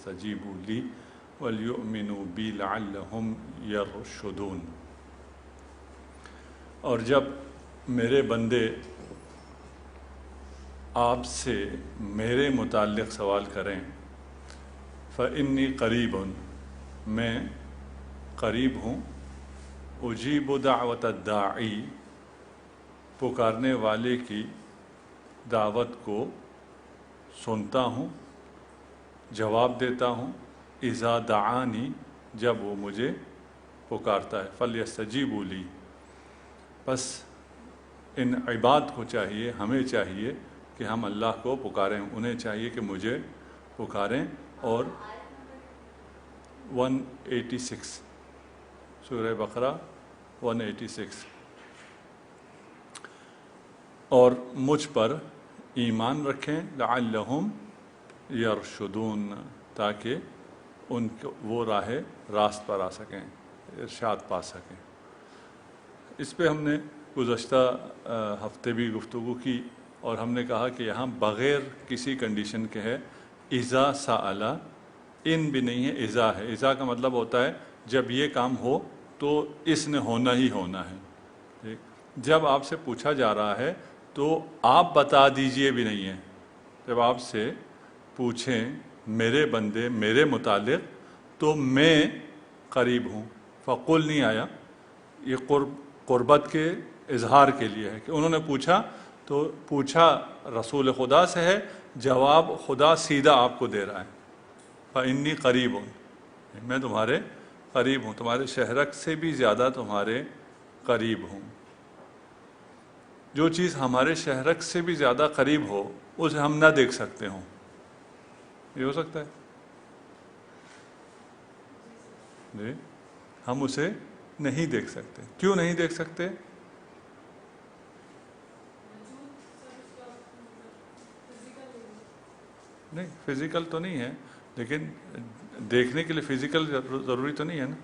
فلیستجیبوا لی ولیؤمنوا بی لعلہم یرشدون۔ اور جب میرے بندے آپ سے میرے متعلق سوال کریں فإنی قریب، میں قریب ہوں، اجیب دعوت الداعی، پکارنے والے کی دعوت کو سنتا ہوں، جواب دیتا ہوں، اذا دعانی، جب وہ مجھے پکارتا ہے، فلیستجیبوا لی۔ بس ان عباد کو چاہیے، ہمیں چاہیے کہ ہم اللہ کو پکاریں، انہیں چاہیے کہ مجھے پکاریں۔ اور 186 سورہ بقرہ 186، اور مجھ پر ایمان رکھیں، لعلہم یرشدون، تاکہ ان کو وہ راہ راست پر آ سکیں، ارشاد پا سکیں۔ اس پہ ہم نے گزشتہ ہفتے بھی گفتگو کی، اور ہم نے کہا کہ یہاں بغیر کسی کنڈیشن کے ہے، اذا سأل، ان بھی نہیں ہے، اذا ہے۔ اذا کا مطلب ہوتا ہے جب یہ کام ہو تو اس نے ہونا ہی ہونا ہے۔ جب آپ سے پوچھا جا رہا ہے تو آپ بتا دیجئے بھی نہیں ہے۔ جب آپ سے پوچھیں میرے بندے میرے متعلق تو میں قریب ہوں، فقل نہیں آیا، یہ قربت کے اظہار کے لیے ہے کہ انہوں نے پوچھا تو پوچھا رسول خدا سے ہے، جواب خدا سیدھا آپ کو دے رہا ہے، فإنی قریب ہوں، میں تمہارے قریب ہوں، تمہارے شہرک سے بھی زیادہ تمہارے قریب ہوں۔ جو چیز ہمارے شہرک سے بھی زیادہ قریب ہو اسے ہم نہ دیکھ سکتے ہوں، یہ ہو سکتا ہے جی، ہم اسے نہیں دیکھ سکتے۔ کیوں نہیں دیکھ سکتے؟ نہیں، فزیکل تو نہیں ہے، لیکن دیکھنے کے لیے فزیکل ضروری تو نہیں ہے نا۔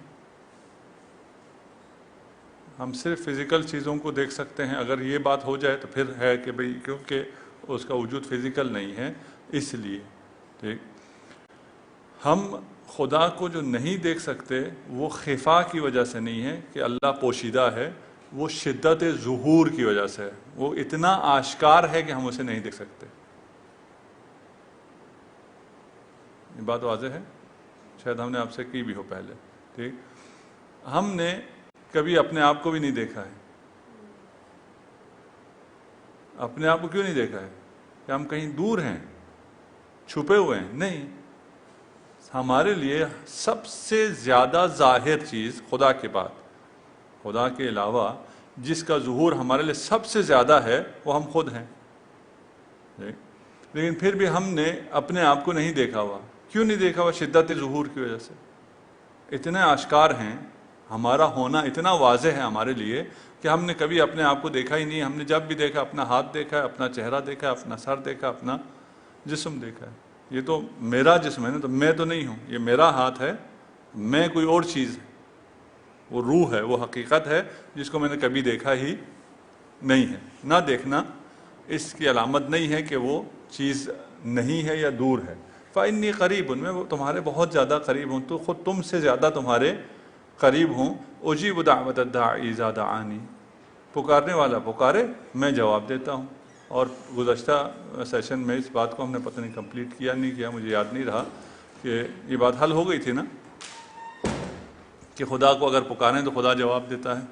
ہم صرف فزیکل چیزوں کو دیکھ سکتے ہیں، اگر یہ بات ہو جائے تو پھر ہے کہ بھئی کیونکہ اس کا وجود فزیکل نہیں ہے اس لیے۔ ٹھیک، ہم خدا کو جو نہیں دیکھ سکتے وہ خفا کی وجہ سے نہیں ہے کہ اللہ پوشیدہ ہے، وہ شدت ظہور کی وجہ سے ہے، وہ اتنا آشکار ہے کہ ہم اسے نہیں دیکھ سکتے۔ یہ بات واضح ہے، شاید ہم نے آپ سے کی بھی ہو پہلے۔ ٹھیک، ہم نے کبھی اپنے آپ کو بھی نہیں دیکھا ہے۔ اپنے آپ کو کیوں نہیں دیکھا ہے؟ کہ ہم کہیں دور ہیں، چھپے ہوئے ہیں؟ نہیں، ہمارے لیے سب سے زیادہ ظاہر چیز خدا کے بعد، خدا کے علاوہ جس کا ظہور ہمارے لیے سب سے زیادہ ہے وہ ہم خود ہیں۔ لیکن پھر بھی ہم نے اپنے آپ کو نہیں دیکھا ہوا۔ کیوں نہیں دیکھا ہوا؟ شدت ظہور کی وجہ سے۔ اتنے آشکار ہیں، ہمارا ہونا اتنا واضح ہے ہمارے لیے کہ ہم نے کبھی اپنے آپ کو دیکھا ہی نہیں۔ ہم نے جب بھی دیکھا اپنا ہاتھ دیکھا ہے، اپنا چہرہ دیکھا ہے، اپنا سر دیکھا، اپنا جسم دیکھا ہے۔ یہ تو میرا جسم ہے نا، تو میں تو نہیں ہوں، یہ میرا ہاتھ ہے، میں کوئی اور چیز ہے، وہ روح ہے، وہ حقیقت ہے جس کو میں نے کبھی دیکھا ہی نہیں ہے۔ نہ دیکھنا اس کی علامت نہیں ہے کہ وہ چیز نہیں ہے یا دور ہے۔ فإنی قریب، میں تمہارے بہت زیادہ قریب ہوں، تو خود تم سے زیادہ تمہارے قریب ہوں۔ اجیب دعوت الداعی اذا دعانی، پکارنے والا پکارے میں جواب دیتا ہوں۔ اور گزشتہ سیشن میں اس بات کو ہم نے پتہ نہیں کمپلیٹ کیا نہیں کیا، مجھے یاد نہیں رہا، کہ یہ بات حل ہو گئی تھی نا کہ خدا کو اگر پکاریں تو خدا جواب دیتا ہے۔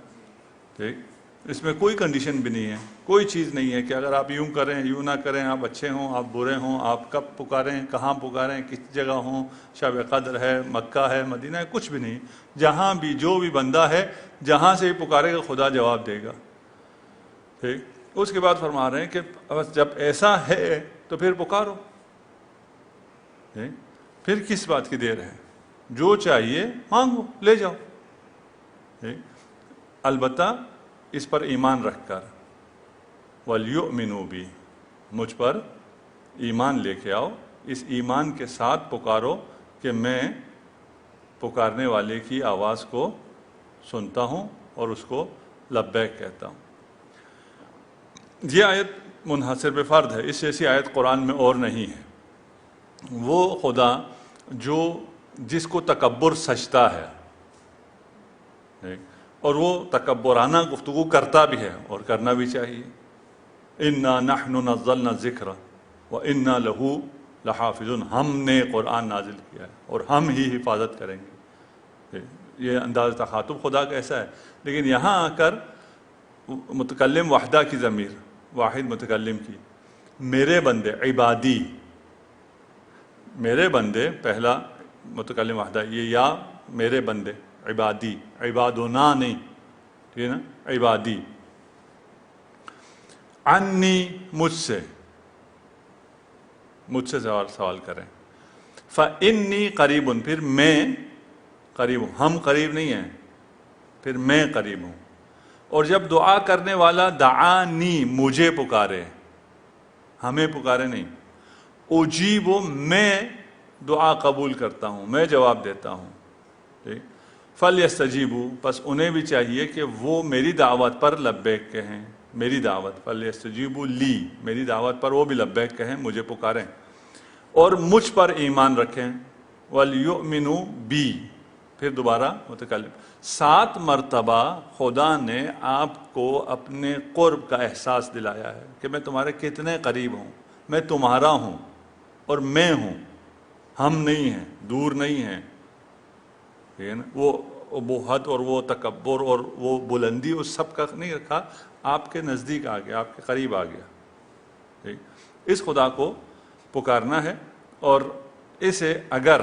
ٹھیک، اس میں کوئی کنڈیشن بھی نہیں ہے، کوئی چیز نہیں ہے کہ اگر آپ یوں کریں یوں نہ کریں، آپ اچھے ہوں آپ برے ہوں، آپ کب پکاریں کہاں پکاریں کس جگہ ہوں، شب قدر ہے مکہ ہے مدینہ ہے، کچھ بھی نہیں۔ جہاں بھی جو بھی بندہ ہے جہاں سے بھی پکارے گا خدا جواب دے گا۔ ٹھیک، اس کے بعد فرما رہے ہیں کہ جب ایسا ہے تو پھر پکارو، پھر کس بات کی دیر ہے؟ جو چاہیے مانگو لے جاؤ۔ البتہ اس پر ایمان رکھ کر، وَلْيُؤْمِنُوا بِي، مجھ پر ایمان لے کے آؤ، اس ایمان کے ساتھ پکارو کہ میں پکارنے والے کی آواز کو سنتا ہوں اور اس کو لبیک کہتا ہوں۔ یہ آیت منحصر بفرد ہے، اس جیسی آیت قرآن میں اور نہیں ہے۔ وہ خدا جس کو تکبر سجتا ہے اور وہ تکبرانہ گفتگو کرتا بھی ہے اور کرنا بھی چاہیے. انا نحن نزلنا الذکر وانا لہ لحافظون، ہم نے قرآن نازل کیا ہے اور ہم ہی حفاظت کریں گے. یہ انداز تخاطب خدا کا ایسا ہے. لیکن یہاں آ کر متکلم وحدہ کی ضمیر، واحد متکلم کی، میرے بندے عبادی، میرے بندے پہلا متکلم وحدہ، یہ یا میرے بندے عبادی، عبادنا نہیں، ٹھیک ہے نا، عبادی، عنی مجھ سے سوال کریں. فإنی قریب، پھر میں قریب ہوں، ہم قریب نہیں ہیں، پھر میں قریب ہوں. اور جب دعا کرنے والا دعانی مجھے پکارے، ہمیں پکارے نہیں، اجیب، میں دعا قبول کرتا ہوں، میں جواب دیتا ہوں. ٹھیک، فلیستجیبوا، پس انہیں بھی چاہیے کہ وہ میری دعوت پر لبیک کہیں، میری دعوت، فلیستجیبوا لی، میری دعوت پر وہ بھی لبیک کہیں، مجھے پکاریں اور مجھ پر ایمان رکھیں. ولیؤمنوا بی، پھر دوبارہ متکلم 7 مرتبہ خدا نے آپ کو اپنے قرب کا احساس دلایا ہے کہ میں تمہارے کتنے قریب ہوں، میں تمہارا ہوں اور میں ہوں، ہم نہیں ہیں، دور نہیں ہیں. ٹھیک ہے نا، وہ ابوہت اور وہ تکبر اور وہ بلندی اس سب کا نہیں رکھا، آپ کے نزدیک آ گیا، آپ کے قریب آ گیا. ٹھیک، اس خدا کو پکارنا ہے اور اسے اگر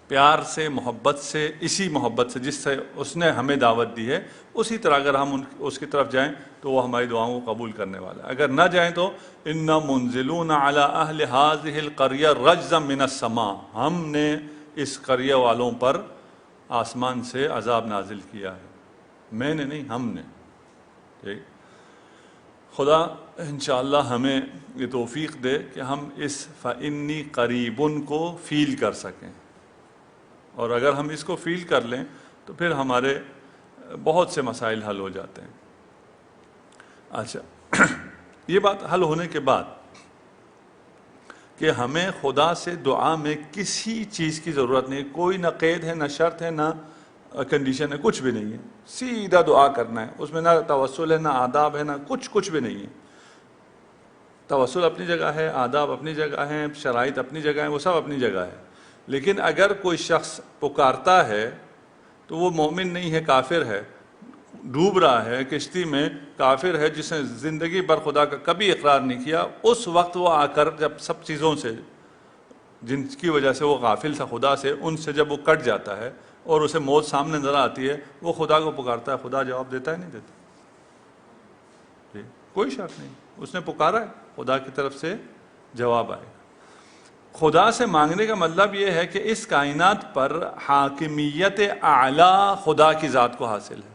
پیار سے، محبت سے، اسی محبت سے جس سے اس نے ہمیں دعوت دی ہے، اسی طرح اگر ہم اس کی طرف جائیں تو وہ ہماری دعاؤں کو قبول کرنے والا ہے. اگر نہ جائیں تو انا منزلون علی اہل ہذہ القریہ رجزا من السماء، ہم نے اس قریہ والوں پر آسمان سے عذاب نازل کیا ہے. میں نے نہیں، ہم نے. ٹھیک، خدا انشاءاللہ ہمیں یہ توفیق دے کہ ہم اس فإنی قریبن کو فیل کر سکیں، اور اگر ہم اس کو فیل کر لیں تو پھر ہمارے بہت سے مسائل حل ہو جاتے ہیں. اچھا، یہ بات حل ہونے کے بعد کہ ہمیں خدا سے دعا میں کسی چیز کی ضرورت نہیں، کوئی نہ قید ہے، نہ شرط ہے، نہ کنڈیشن ہے، کچھ بھی نہیں ہے، سیدھا دعا کرنا ہے. اس میں نہ توسل ہے، نہ آداب ہے، نہ کچھ بھی نہیں ہے. توسل اپنی جگہ ہے، آداب اپنی جگہ ہیں، شرائط اپنی جگہ ہیں، وہ سب اپنی جگہ ہے. لیکن اگر کوئی شخص پکارتا ہے تو وہ مومن نہیں ہے، کافر ہے، ڈوب رہا ہے کشتی میں، کافر ہے جس نے زندگی بھر خدا کا کبھی اقرار نہیں کیا، اس وقت وہ آ کر جب سب چیزوں سے جن کی وجہ سے وہ غافل تھا خدا سے، ان سے جب وہ کٹ جاتا ہے اور اسے موت سامنے نظر آتی ہے، وہ خدا کو پکارتا ہے، خدا جواب دیتا ہے نہیں دیتا؟ کوئی شک نہیں، اس نے پکارا ہے، خدا کی طرف سے جواب آئے گا. خدا سے مانگنے کا مطلب یہ ہے کہ اس کائنات پر حاکمیت اعلیٰ خدا کی ذات کو حاصل ہے.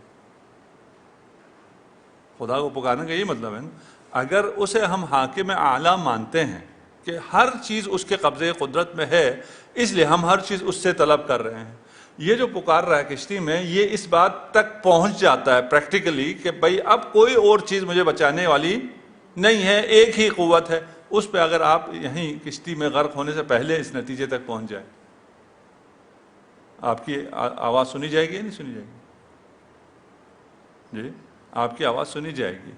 خدا کو پکارنے کا یہ مطلب ہے نا، اگر اسے ہم حاکم اعلیٰ مانتے ہیں کہ ہر چیز اس کے قبضے قدرت میں ہے، اس لیے ہم ہر چیز اس سے طلب کر رہے ہیں. یہ جو پکار رہا ہے کشتی میں، یہ اس بات تک پہنچ جاتا ہے پریکٹیکلی کہ بھائی اب کوئی اور چیز مجھے بچانے والی نہیں ہے، ایک ہی قوت ہے. اس پہ اگر آپ یہیں کشتی میں غرق ہونے سے پہلے اس نتیجے تک پہنچ جائیں، آپ کی آواز سنی جائے گی یا نہیں سنی جائے گی؟ جی، آپ کی آواز سنی جائے گی.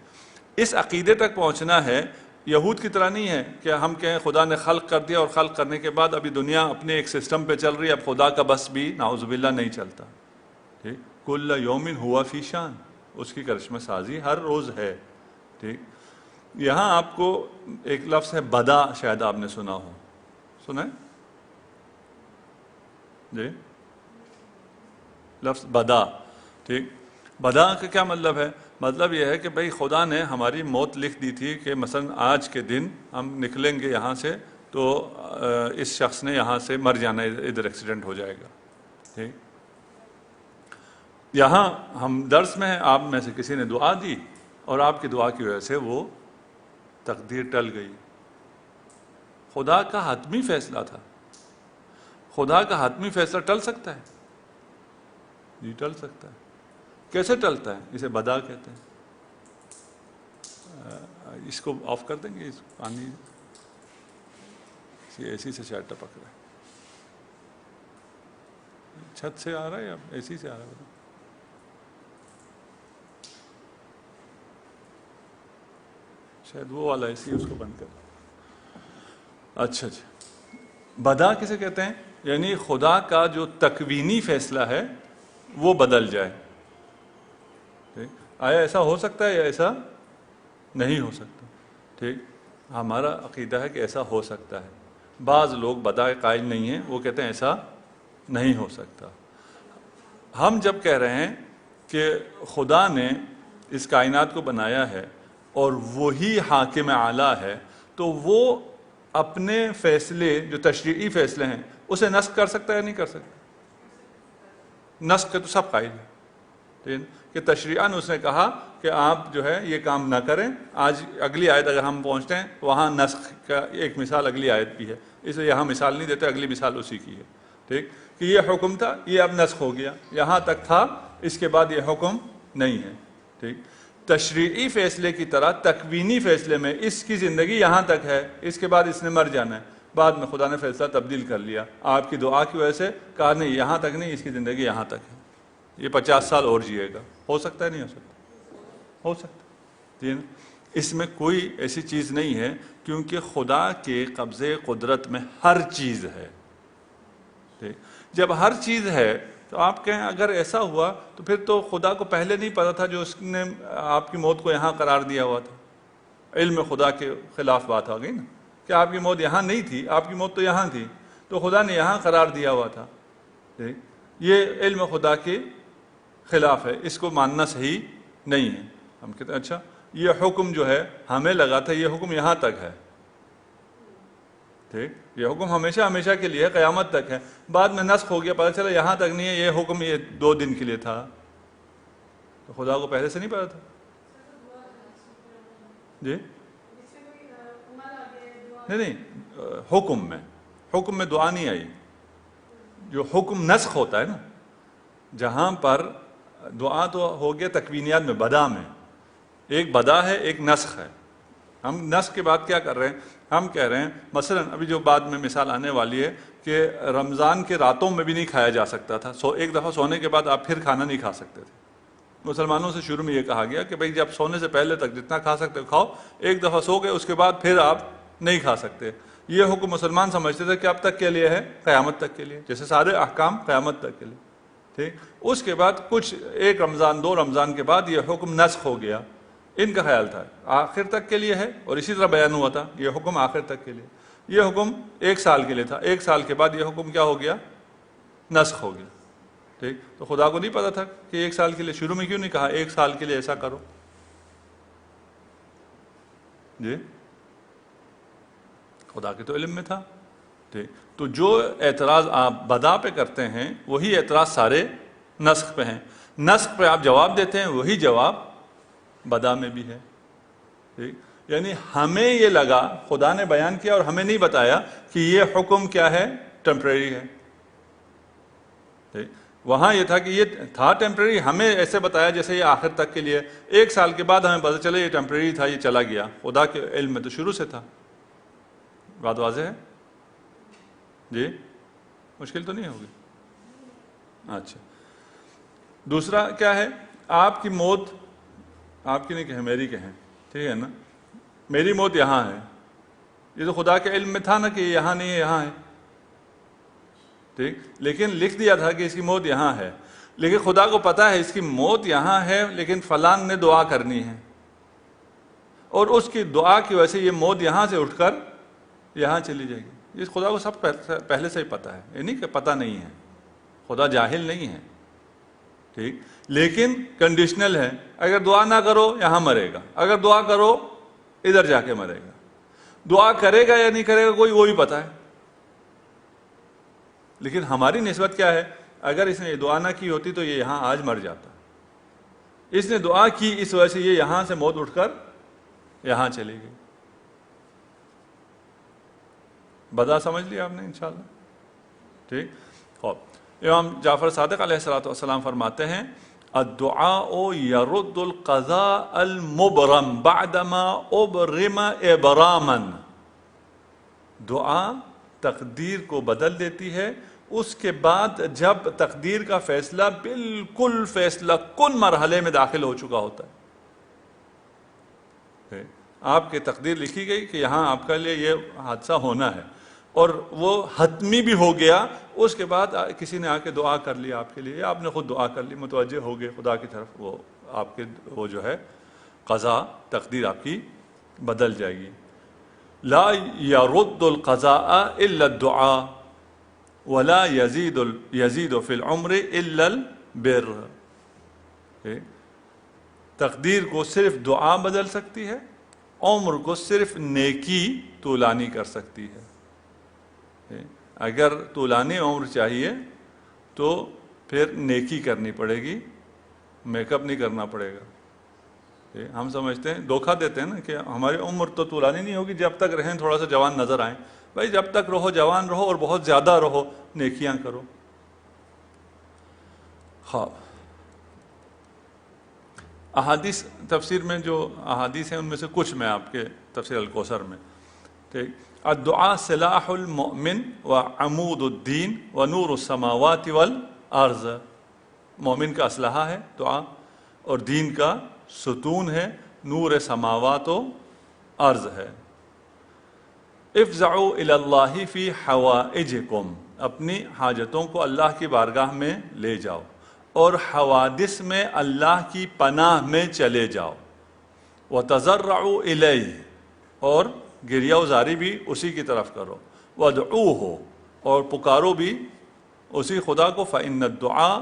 اس عقیدے تک پہنچنا ہے. یہود کی طرح نہیں ہے کہ ہم کہیں خدا نے خلق کر دیا اور خلق کرنے کے بعد ابھی دنیا اپنے ایک سسٹم پہ چل رہی ہے، اب خدا کا بس بھی نعوذ باللہ نہیں چلتا. ٹھیک، کل یوم ہوا فی شان، اس کی کرشمہ سازی ہر روز ہے. ٹھیک، یہاں آپ کو ایک لفظ ہے بدا، شاید آپ نے سنا ہو، سنا ہے؟ جی، لفظ بدا. ٹھیک، بدا کا کیا مطلب ہے؟ مطلب یہ ہے کہ بھئی خدا نے ہماری موت لکھ دی تھی کہ مثلا آج کے دن ہم نکلیں گے یہاں سے تو اس شخص نے یہاں سے مر جانا، ادھر ایکسیڈنٹ ہو جائے گا. ٹھیک، یہاں ہم درس میں ہیں، آپ میں سے کسی نے دعا دی اور آپ کی دعا کی وجہ سے وہ تقدیر ٹل گئی. خدا کا حتمی فیصلہ تھا. خدا کا حتمی فیصلہ ٹل سکتا ہے؟ جی ٹل سکتا ہے. کیسے ٹلتا ہے؟ اسے بدا کہتے ہیں. اس کو آف کر دیں گے، اس پانی اے سی سے شاید ٹپک رہا ہے. چھت سے آ رہا ہے یا اے سی سے آ رہا ہے؟ شاید وہ والا اے سی اس کو بند کر. اچھا جی. بدا کسے کہتے ہیں؟ یعنی خدا کا جو تکوینی فیصلہ ہے وہ بدل جائے. آیا ایسا ہو سکتا ہے یا ایسا نہیں ہو سکتا؟ ٹھیک. ہمارا عقیدہ ہے کہ ایسا ہو سکتا ہے. بعض لوگ بدا کے قائل نہیں ہیں, وہ کہتے ہیں ایسا نہیں ہو سکتا. ہم جب کہہ رہے ہیں کہ خدا نے اس کائنات کو بنایا ہے اور وہی حاکم اعلیٰ ہے, تو وہ اپنے فیصلے جو تشریعی فیصلے ہیں اسے نسخ کر سکتا ہے یا نہیں کر سکتا؟ نسخ کے تو سب قائل ہیں کہ تشریعاً اس نے کہا کہ آپ جو ہے یہ کام نہ کریں. آج اگلی آیت اگر ہم پہنچتے ہیں وہاں نسخ کا ایک مثال اگلی آیت بھی ہے, اس لیے یہاں مثال نہیں دیتے, اگلی مثال اسی کی ہے. ٹھیک, کہ یہ حکم تھا, یہ اب نسخ ہو گیا, یہاں تک تھا, اس کے بعد یہ حکم نہیں ہے. ٹھیک. تشریعی فیصلے کی طرح تکوینی فیصلے میں اس کی زندگی یہاں تک ہے, اس کے بعد اس نے مر جانا ہے. بعد میں خدا نے فیصلہ تبدیل کر لیا آپ کی دعا کی وجہ سے, کہا نہیں یہاں تک نہیں, اس کی زندگی یہاں تک ہے, یہ 50 سال اور جیے گا. ہو سکتا ہے نہیں ہو سکتا؟ ہو سکتا. اس میں کوئی ایسی چیز نہیں ہے, کیونکہ خدا کے قبضے قدرت میں ہر چیز ہے. جب ہر چیز ہے تو آپ کہیں اگر ایسا ہوا تو پھر تو خدا کو پہلے نہیں پتا تھا جو اس نے آپ کی موت کو یہاں قرار دیا ہوا تھا. علم خدا کے خلاف بات آ گئی نا, کہ آپ کی موت یہاں نہیں تھی, آپ کی موت تو یہاں تھی, تو خدا نے یہاں قرار دیا ہوا تھا. یہ علم خدا کے خلاف ہے, اس کو ماننا صحیح نہیں ہے. ہم کہتے ہیں اچھا یہ حکم جو ہے ہمیں لگا تھا یہ حکم یہاں تک ہے. ٹھیک, یہ حکم ہمیشہ ہمیشہ کے لیے قیامت تک ہے, بعد میں نسخ ہو گیا, پتہ چلا یہاں تک نہیں ہے, یہ حکم یہ 2 دن کے لیے تھا. تو خدا کو پہلے سے نہیں پتا تھا؟ جی نہیں, حکم میں دعا نہیں آئی. جو حکم نسخ ہوتا ہے نا, جہاں پر دعا تو ہو گیا تکوینیات میں, بدا میں ایک بدا ہے, ایک نسخ ہے. ہم نسخ کے بعد کیا کر رہے ہیں, ہم کہہ رہے ہیں مثلا ابھی جو بعد میں مثال آنے والی ہے کہ رمضان کے راتوں میں بھی نہیں کھایا جا سکتا تھا, ایک دفعہ سونے کے بعد آپ پھر کھانا نہیں کھا سکتے تھے. مسلمانوں سے شروع میں یہ کہا گیا کہ بھئی جب سونے سے پہلے تک جتنا کھا سکتے کھاؤ, ایک دفعہ سو گئے اس کے بعد پھر آپ نہیں کھا سکتے. یہ حکم مسلمان سمجھتے تھے کہ اب تک کے لیے ہے, قیامت تک کے لیے, جیسے سارے احکام قیامت تک کے لیے. ٹھیک, اس کے بعد کچھ 1 رمضان 2 رمضان کے بعد یہ حکم نسخ ہو گیا. ان کا خیال تھا آخر تک کے لیے ہے, اور اسی طرح بیان ہوا تھا یہ حکم آخر تک کے لیے. یہ حکم 1 سال کے لیے تھا, 1 سال کے بعد یہ حکم کیا ہو گیا, نسخ ہو گیا. ٹھیک, تو خدا کو نہیں پتا تھا کہ 1 سال کے لیے, شروع میں کیوں نہیں کہا 1 سال کے لیے ایسا کرو؟ جی خدا کے تو علم میں تھا. ٹھیک, تو جو اعتراض آپ بدا پہ کرتے ہیں وہی اعتراض سارے نسخ پہ ہیں. نسخ پہ آپ جواب دیتے ہیں, وہی جواب بدا میں بھی ہے. ٹھیک, یعنی ہمیں یہ لگا خدا نے بیان کیا اور ہمیں نہیں بتایا کہ یہ حکم کیا ہے, ٹیمپریری ہے. ٹھیک, وہاں یہ تھا کہ یہ تھا ٹیمپریری, ہمیں ایسے بتایا جیسے یہ آخر تک کے لیے. 1 سال کے بعد ہمیں پتہ چلا یہ ٹیمپریری تھا, یہ چلا گیا. خدا کے علم میں تو شروع سے تھا. بات واضح ہے؟ جی مشکل تو نہیں ہوگی؟ اچھا, دوسرا کیا ہے, آپ کی موت, آپ کی نہیں کہیں میری کہیں, ٹھیک ہے نا, میری موت یہاں ہے. یہ تو خدا کے علم میں تھا نا کہ یہاں نہیں ہے, یہاں ہے. ٹھیک, لیکن لکھ دیا تھا کہ اس کی موت یہاں ہے, لیکن خدا کو پتا ہے اس کی موت یہاں ہے, لیکن فلان نے دعا کرنی ہے, اور اس کی دعا کی وجہ سے یہ موت یہاں سے اٹھ کر یہاں چلی جائے گی. اس خدا کو سب پہلے سے ہی پتا ہے, یہ نہیں کہ پتہ نہیں ہے, خدا جاہل نہیں ہے. ٹھیک, لیکن کنڈیشنل ہے, اگر دعا نہ کرو یہاں مرے گا, اگر دعا کرو ادھر جا کے مرے گا. دعا کرے گا یا نہیں کرے گا کوئی وہی پتا ہے. لیکن ہماری نسبت کیا ہے, اگر اس نے یہ دعا نہ کی ہوتی تو یہ یہاں آج مر جاتا. اس نے دعا کی, اس وجہ سے یہ یہاں سے موت اٹھ کر یہاں چلی گئی. بدا سمجھ لیا آپ نے انشاءاللہ. ٹھیک, اور امام جعفر صادق علیہ السلام فرماتے ہیں الدعاء يرد القضاء المبرم بعدما ابرم ابراما. دعا تقدیر کو بدل دیتی ہے اس کے بعد جب تقدیر کا فیصلہ بالکل فیصلہ کن مرحلے میں داخل ہو چکا ہوتا ہے، آپ کی تقدیر لکھی گئی کہ یہاں آپ کے لیے یہ حادثہ ہونا ہے اور وہ حتمی بھی ہو گیا، اس کے بعد کسی نے آ کے دعا کر لی آپ کے لیے، یا آپ نے خود دعا کر لی، متوجہ ہو گئے خدا کی طرف، وہ آپ کے وہ جو ہے قضا تقدیر آپ کی بدل جائے گی۔ لا يرد القضاء الا الدعاء ولا يزيد في العمر الا البر۔ تقدیر کو صرف دعا بدل سکتی ہے، عمر کو صرف نیکی طولانی کر سکتی ہے۔ اگر طولانی عمر چاہیے تو پھر نیکی کرنی پڑے گی، میک اپ نہیں کرنا پڑے گا۔ ہم سمجھتے ہیں، دھوکہ دیتے ہیں نا کہ ہماری عمر تو طولانی نہیں ہوگی جب تک رہیں تھوڑا سا جوان نظر آئیں۔ بھائی جب تک رہو جوان رہو اور بہت زیادہ رہو، نیکیاں کرو۔ ہاں، احادیث تفسیر میں جو احادیث ہیں ان میں سے کچھ میں آپ کے تفسیر الکوثر میں، ٹھیک، الدعاء سلاح المؤمن وعمود الدین ونور السماوات والارض۔ مومن کا اسلحہ ہے دعا، اور دین کا ستون ہے، نور سماوات و ارض ہے۔ افزعوا الی اللہ فی حوائجکم، اپنی حاجتوں کو اللہ کی بارگاہ میں لے جاؤ، اور حوادث میں اللہ کی پناہ میں چلے جاؤ۔ وتضرعوا الیہ، اور گریہ وزاری بھی اسی کی طرف کرو۔ وادعوہ، اور پکارو بھی اسی خدا کو۔ فإن الدعاء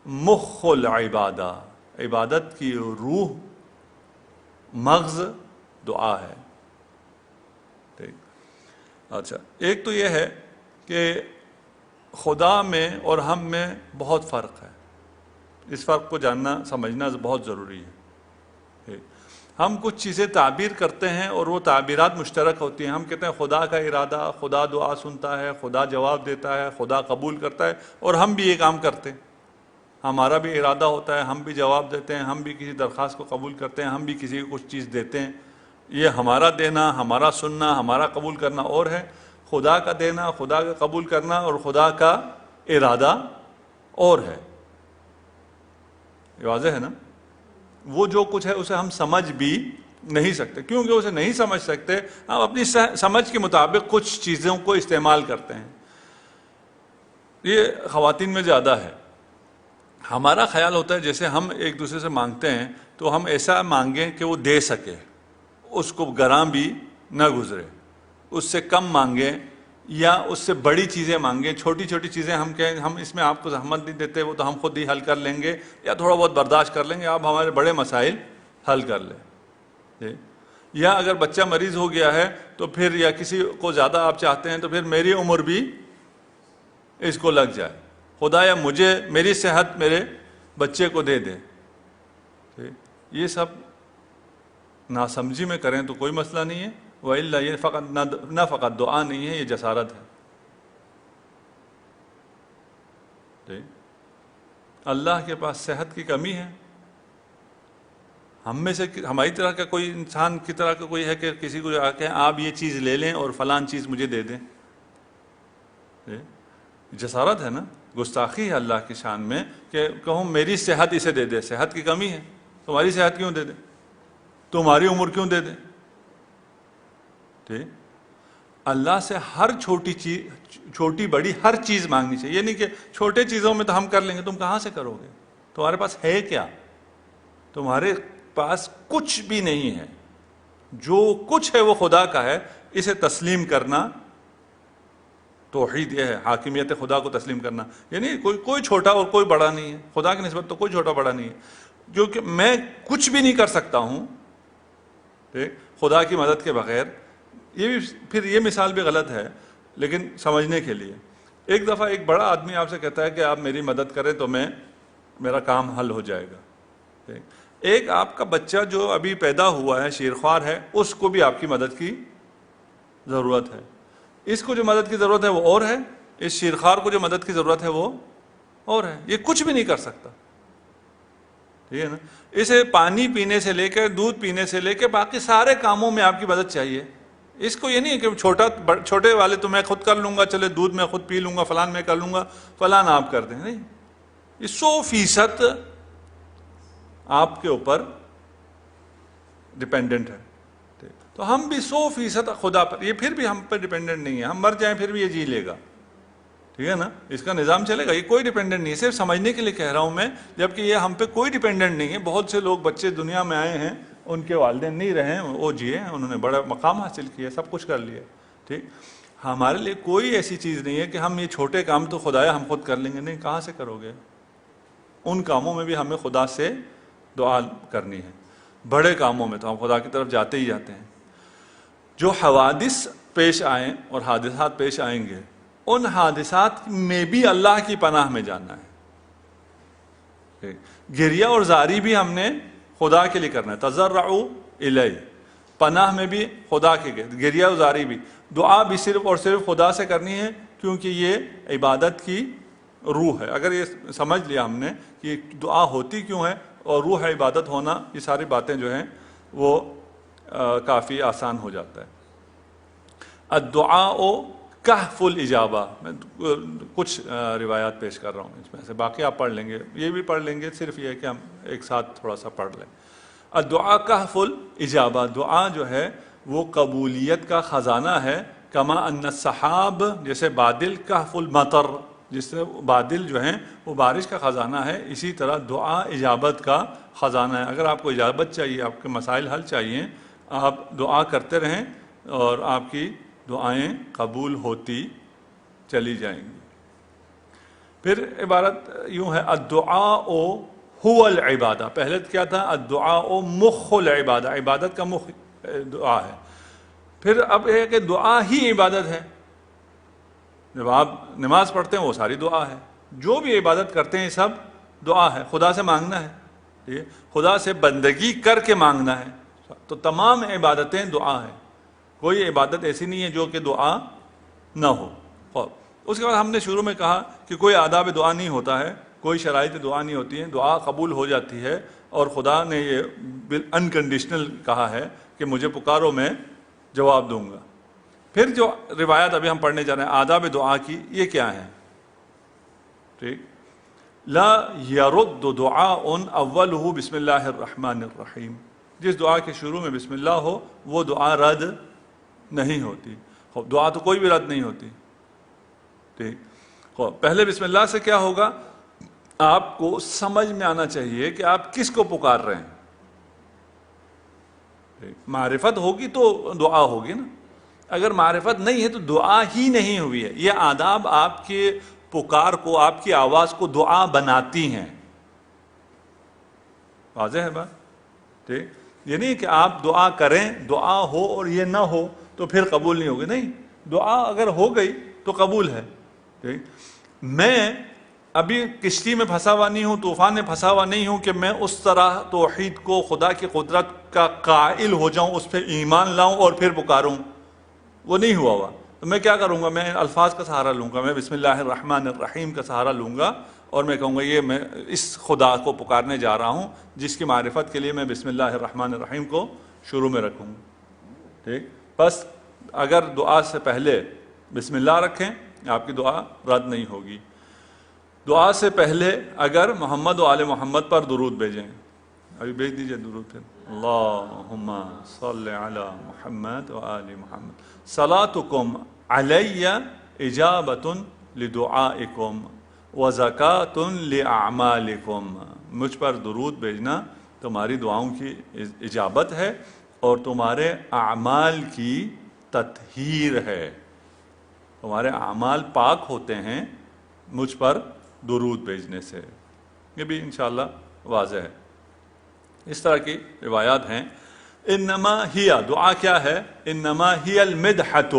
مخ العبادہ، عبادت کی روح، مغز دعا ہے۔ ٹھیک، اچھا، ایک تو یہ ہے کہ خدا میں اور ہم میں بہت فرق ہے، اس فرق کو جاننا سمجھنا بہت ضروری ہے۔ ہم کچھ چیزیں تعبیر کرتے ہیں اور وہ تعبیرات مشترک ہوتی ہیں۔ ہم کہتے ہیں خدا کا ارادہ، خدا دعا سنتا ہے، خدا جواب دیتا ہے، خدا قبول کرتا ہے، اور ہم بھی یہ کام کرتے ہیں۔ ہمارا بھی ارادہ ہوتا ہے، ہم بھی جواب دیتے ہیں، ہم بھی کسی درخواست کو قبول کرتے ہیں، ہم بھی کسی کو کچھ چیز دیتے ہیں۔ یہ ہمارا دینا، ہمارا سننا، ہمارا قبول کرنا اور ہے، خدا کا دینا، خدا کا قبول کرنا اور خدا کا ارادہ اور ہے۔ یہ واضح ہے نا؟ وہ جو کچھ ہے اسے ہم سمجھ بھی نہیں سکتے، کیونکہ اسے نہیں سمجھ سکتے، ہم اپنی سمجھ کے مطابق کچھ چیزوں کو استعمال کرتے ہیں۔ یہ خواتین میں زیادہ ہے۔ ہمارا خیال ہوتا ہے جیسے ہم ایک دوسرے سے مانگتے ہیں تو ہم ایسا مانگیں کہ وہ دے سکے، اس کو گراں بھی نہ گزرے، اس سے کم مانگیں یا اس سے بڑی چیزیں مانگیں۔ چھوٹی چھوٹی چیزیں ہم کہیں ہم اس میں آپ کو زحمت نہیں دیتے، وہ تو ہم خود ہی حل کر لیں گے، یا تھوڑا بہت برداشت کر لیں گے، آپ ہمارے بڑے مسائل حل کر لیں۔ یا اگر بچہ مریض ہو گیا ہے تو پھر، یا کسی کو زیادہ آپ چاہتے ہیں تو پھر میری عمر بھی اس کو لگ جائے، خدا یا مجھے میری صحت میرے بچے کو دے دے۔ یہ سب ناسمجھی میں کریں تو کوئی مسئلہ نہیں ہے، وَإِلَّا یہ فقط نہ فقط دعا نہیں ہے، یہ جسارت ہے۔ اللہ کے پاس صحت کی کمی ہے، ہم میں سے ہماری طرح کا کوئی انسان کی طرح کا کوئی ہے کہ کسی کو آ کے آپ یہ چیز لے لیں اور فلان چیز مجھے دے دیں؟ جسارت ہے نا، گستاخی ہے اللہ کی شان میں کہ کہوں میری صحت اسے دے دے، صحت کی کمی ہے، تمہاری صحت کیوں دے دے، تمہاری عمر کیوں دے دے؟ ٹھیک، اللہ سے ہر چھوٹی چیز، چھوٹی بڑی ہر چیز مانگنی چاہیے، یہ نہیں کہ چھوٹے چیزوں میں تو ہم کر لیں گے، تم کہاں سے کرو گے؟ تمہارے پاس ہے کیا؟ تمہارے پاس کچھ بھی نہیں ہے، جو کچھ ہے وہ خدا کا ہے، اسے تسلیم کرنا توحید یہ ہے، حاکمیت خدا کو تسلیم کرنا، یعنی کوئی چھوٹا اور کوئی بڑا نہیں ہے، خدا کی نسبت تو کوئی چھوٹا بڑا نہیں ہے، جو کہ میں کچھ بھی نہیں کر سکتا ہوں خدا کی مدد کے بغیر۔ یہ بھی پھر یہ مثال بھی غلط ہے، لیکن سمجھنے کے لیے، ایک دفعہ ایک بڑا آدمی آپ سے کہتا ہے کہ آپ میری مدد کریں تو میرا کام حل ہو جائے گا۔ ایک آپ کا بچہ جو ابھی پیدا ہوا ہے، شیرخوار ہے، اس کو بھی آپ کی مدد کی ضرورت ہے، اس کو جو مدد کی ضرورت ہے وہ اور ہے، اس شیرخوار کو جو مدد کی ضرورت ہے وہ اور ہے، یہ کچھ بھی نہیں کر سکتا، ٹھیک ہے نا؟ اسے پانی پینے سے لے کے، دودھ پینے سے لے کے باقی سارے کاموں میں آپ کی مدد چاہیے، اس کو یہ نہیں ہے کہ چھوٹے والے تو میں خود کر لوں گا، چلے دودھ میں خود پی لوں گا، فلان میں کر لوں گا، فلان آپ کر دیں، نہیں، یہ 100% آپ کے اوپر ڈپینڈنٹ ہے. تو ہم بھی 100% خدا پر، یہ پھر بھی ہم پر ڈپینڈنٹ نہیں ہے، ہم مر جائیں پھر بھی یہ جی لے گا، ٹھیک ہے نا، اس کا نظام چلے گا، یہ کوئی ڈپینڈنٹ نہیں ہے. صرف سمجھنے کے لیے کہہ رہا ہوں میں، جبکہ یہ ہم پہ کوئی ڈپینڈنٹ نہیں ہے. بہت سے لوگ بچے دنیا میں آئے ہیں، ان کے والدین نہیں رہے ہیں، وہ جیے، انہوں نے بڑا مقام حاصل کیا، سب کچھ کر لیا، ٹھیک. ہمارے لیے کوئی ایسی چیز نہیں ہے کہ ہم یہ چھوٹے کام تو خدایا ہم خود کر لیں گے، نہیں، کہاں سے کرو گے؟ ان کاموں میں بھی ہمیں خدا سے دعا کرنی ہے. بڑے کاموں میں تو ہم خدا کی طرف جاتے ہی جاتے ہیں. جو حوادث پیش آئیں اور حادثات پیش آئیں گے، ان حادثات میں بھی اللہ کی پناہ میں جانا ہے. گریہ اور زاری بھی ہم نے خدا کے لیے کرنا ہے. تضرعوا الی، پناہ میں بھی خدا کے، گریہ اور زاری بھی. دعا بھی صرف اور صرف خدا سے کرنی ہے، کیونکہ یہ عبادت کی روح ہے. اگر یہ سمجھ لیا ہم نے کہ دعا ہوتی کیوں ہے اور روح ہے عبادت ہونا، یہ ساری باتیں جو ہیں وہ کافی آسان ہو جاتا ہے. الدعاء کہف الاجابہ، میں کچھ روایات پیش کر رہا ہوں اس میں سے، باقی آپ پڑھ لیں گے، یہ بھی پڑھ لیں گے، صرف یہ ہے کہ ہم ایک ساتھ تھوڑا سا پڑھ لیں. الدعاء کہف الاجابہ، دعا جو ہے وہ قبولیت کا خزانہ ہے. کما ان السحاب، جیسے بادل، کہف المطر، جس سے بادل جو ہیں وہ بارش کا خزانہ ہے، اسی طرح دعا اجابت کا خزانہ ہے. اگر آپ کو اجابت چاہیے، آپ کے مسائل حل چاہیے، آپ دعا کرتے رہیں اور آپ کی دعائیں قبول ہوتی چلی جائیں گی. پھر عبارت یوں ہے، الدعاء هو العبادہ. پہلے کیا تھا؟ الدعاء مخ العبادہ، عبادت کا مخ دعا ہے. پھر اب یہ ہے کہ دعا ہی عبادت ہے. جب آپ نماز پڑھتے ہیں وہ ساری دعا ہے، جو بھی عبادت کرتے ہیں سب دعا ہے، خدا سے مانگنا ہے، ٹھیک ہے، خدا سے بندگی کر کے مانگنا ہے. تو تمام عبادتیں دعا ہے، کوئی عبادت ایسی نہیں ہے جو کہ دعا نہ ہو. اس کے بعد ہم نے شروع میں کہا کہ کوئی آداب دعا نہیں ہوتا ہے، کوئی شرائط دعا نہیں ہوتی ہیں، دعا قبول ہو جاتی ہے، اور خدا نے یہ انکنڈیشنل کہا ہے کہ مجھے پکارو میں جواب دوں گا. پھر جو روایت ابھی ہم پڑھنے جا رہے ہیں آداب دعا کی، یہ کیا ہے؟ ٹھیک، لا یرد دعاء اولہ بسم اللہ الرحمن الرحیم، جس دعا کے شروع میں بسم اللہ ہو وہ دعا رد نہیں ہوتی. دعا تو کوئی بھی رد نہیں ہوتی. ٹھیک، پہلے بسم اللہ سے کیا ہوگا؟ آپ کو سمجھ میں آنا چاہیے کہ آپ کس کو پکار رہے ہیں. معرفت ہوگی تو دعا ہوگی نا، اگر معرفت نہیں ہے تو دعا ہی نہیں ہوئی ہے. یہ آداب آپ کے پکار کو، آپ کی آواز کو دعا بناتی ہیں. واضح ہے بات؟ ٹھیک، یہ نہیں کہ آپ دعا کریں، دعا ہو اور یہ نہ ہو تو پھر قبول نہیں ہوگی، نہیں، دعا اگر ہو گئی تو قبول ہے. ٹھیک، میں ابھی کشتی میں پھنسا ہوا نہیں ہوں، طوفان میں پھنسا ہوا نہیں ہوں کہ میں اس طرح توحید کو، خدا کی قدرت کا قائل ہو جاؤں، اس پہ ایمان لاؤں اور پھر پکاروں، وہ نہیں ہوا ہوا. تو میں کیا کروں گا؟ میں الفاظ کا سہارا لوں گا، میں بسم اللہ الرحمن الرحیم کا سہارا لوں گا، اور میں کہوں گا یہ میں اس خدا کو پکارنے جا رہا ہوں جس کی معرفت کے لیے میں بسم اللہ الرحمن الرحیم کو شروع میں رکھوں گا. ٹھیک، بس اگر دعا سے پہلے بسم اللہ رکھیں آپ کی دعا رد نہیں ہوگی. دعا سے پہلے اگر محمد و آل محمد پر درود بھیجیں، ابھی بھیج دیجئے درود، پھر اللہم صل علی محمد و آل محمد، صلاتکم علی اجابۃ لدعائکم و زکاۃ لاعمالکم. مجھ پر درود بھیجنا تمہاری دعاؤں کی اجابت ہے اور تمہارے اعمال کی تطہیر ہے. تمہارے اعمال پاک ہوتے ہیں مجھ پر درود بھیجنے سے. یہ بھی انشاءاللہ واضح ہے. اس طرح کی روایات ہیں. انما ہی، دعا کیا ہے؟ انما ہی المدحۃ،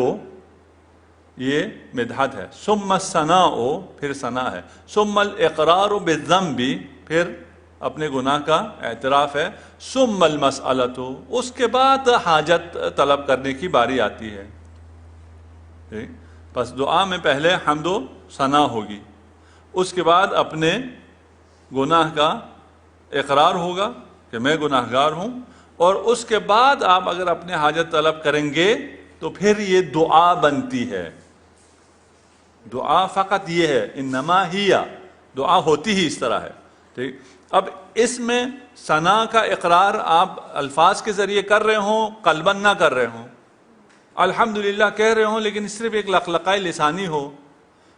یہ مدحت ہے. ثم الثناء، پھر ثنا ہے. ثم الاقرار بالذنب، پھر اپنے گناہ کا اعتراف ہے. ثم المسألۃ، اس کے بعد حاجت طلب کرنے کی باری آتی ہے. ٹھیک، پس دعا میں پہلے حمد و ثنا ہوگی، اس کے بعد اپنے گناہ کا اقرار ہوگا کہ میں گناہگار ہوں، اور اس کے بعد آپ اگر اپنے حاجت طلب کریں گے تو پھر یہ دعا بنتی ہے. دعا فقط یہ ہے انما ہی، دعا ہوتی ہی اس طرح ہے. ٹھیک. اب اس میں ثنا کا اقرار آپ الفاظ کے ذریعے کر رہے ہوں، قلباً نہ کر رہے ہوں، الحمدللہ کہہ رہے ہوں لیکن صرف ایک لقلقۂ لسانی ہو،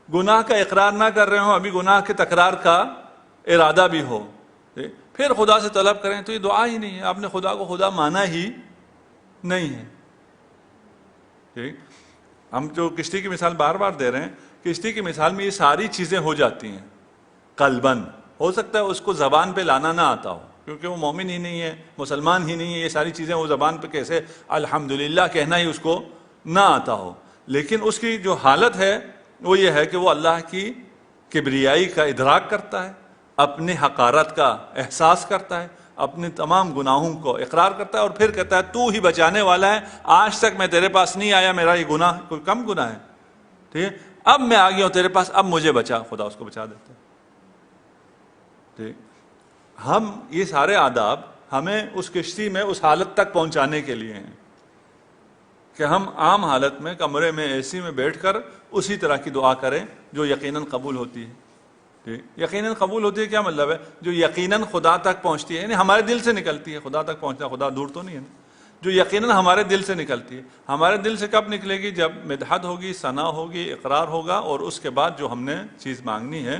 گناہ کا اقرار نہ کر رہے ہوں، ابھی گناہ کے تکرار کا ارادہ بھی ہو، پھر خدا سے طلب کریں تو یہ دعا ہی نہیں ہے. آپ نے خدا کو خدا مانا ہی نہیں ہے. ٹھیک. ہم جو کشتی کی مثال بار بار دے رہے ہیں، کشتی کی مثال میں یہ ساری چیزیں ہو جاتی ہیں قلباً. ہو سکتا ہے اس کو زبان پہ لانا نہ آتا ہو کیونکہ وہ مومن ہی نہیں ہے، مسلمان ہی نہیں ہے، یہ ساری چیزیں وہ زبان پہ کیسے الحمدللہ کہنا ہی اس کو نہ آتا ہو، لیکن اس کی جو حالت ہے وہ یہ ہے کہ وہ اللہ کی کبریائی کا ادراک کرتا ہے، اپنے حقارت کا احساس کرتا ہے، اپنے تمام گناہوں کو اقرار کرتا ہے اور پھر کہتا ہے تو ہی بچانے والا ہے، آج تک میں تیرے پاس نہیں آیا، میرا یہ گناہ کوئی کم گناہ ہے، ٹھیک ہے، اب میں آ گیا ہوں تیرے پاس، اب مجھے بچا. خدا اس کو بچا دیتا ہے. ٹھیک. ہم یہ سارے آداب ہمیں اس کشتی میں اس حالت تک پہنچانے کے لیے ہیں کہ ہم عام حالت میں کمرے میں اے سی میں بیٹھ کر اسی طرح کی دعا کریں جو یقیناً قبول ہوتی ہے. یقیناً قبول ہوتی ہے کیا مطلب ہے؟ جو یقیناً خدا تک پہنچتی ہے، یعنی ہمارے دل سے نکلتی ہے. خدا تک پہنچنا، خدا دور تو نہیں ہے نا. جو یقیناً ہمارے دل سے نکلتی ہے. ہمارے دل سے کب نکلے گی؟ جب مدحت ہوگی، ثنا ہوگی، اقرار ہوگا اور اس کے بعد جو ہم نے چیز مانگنی ہے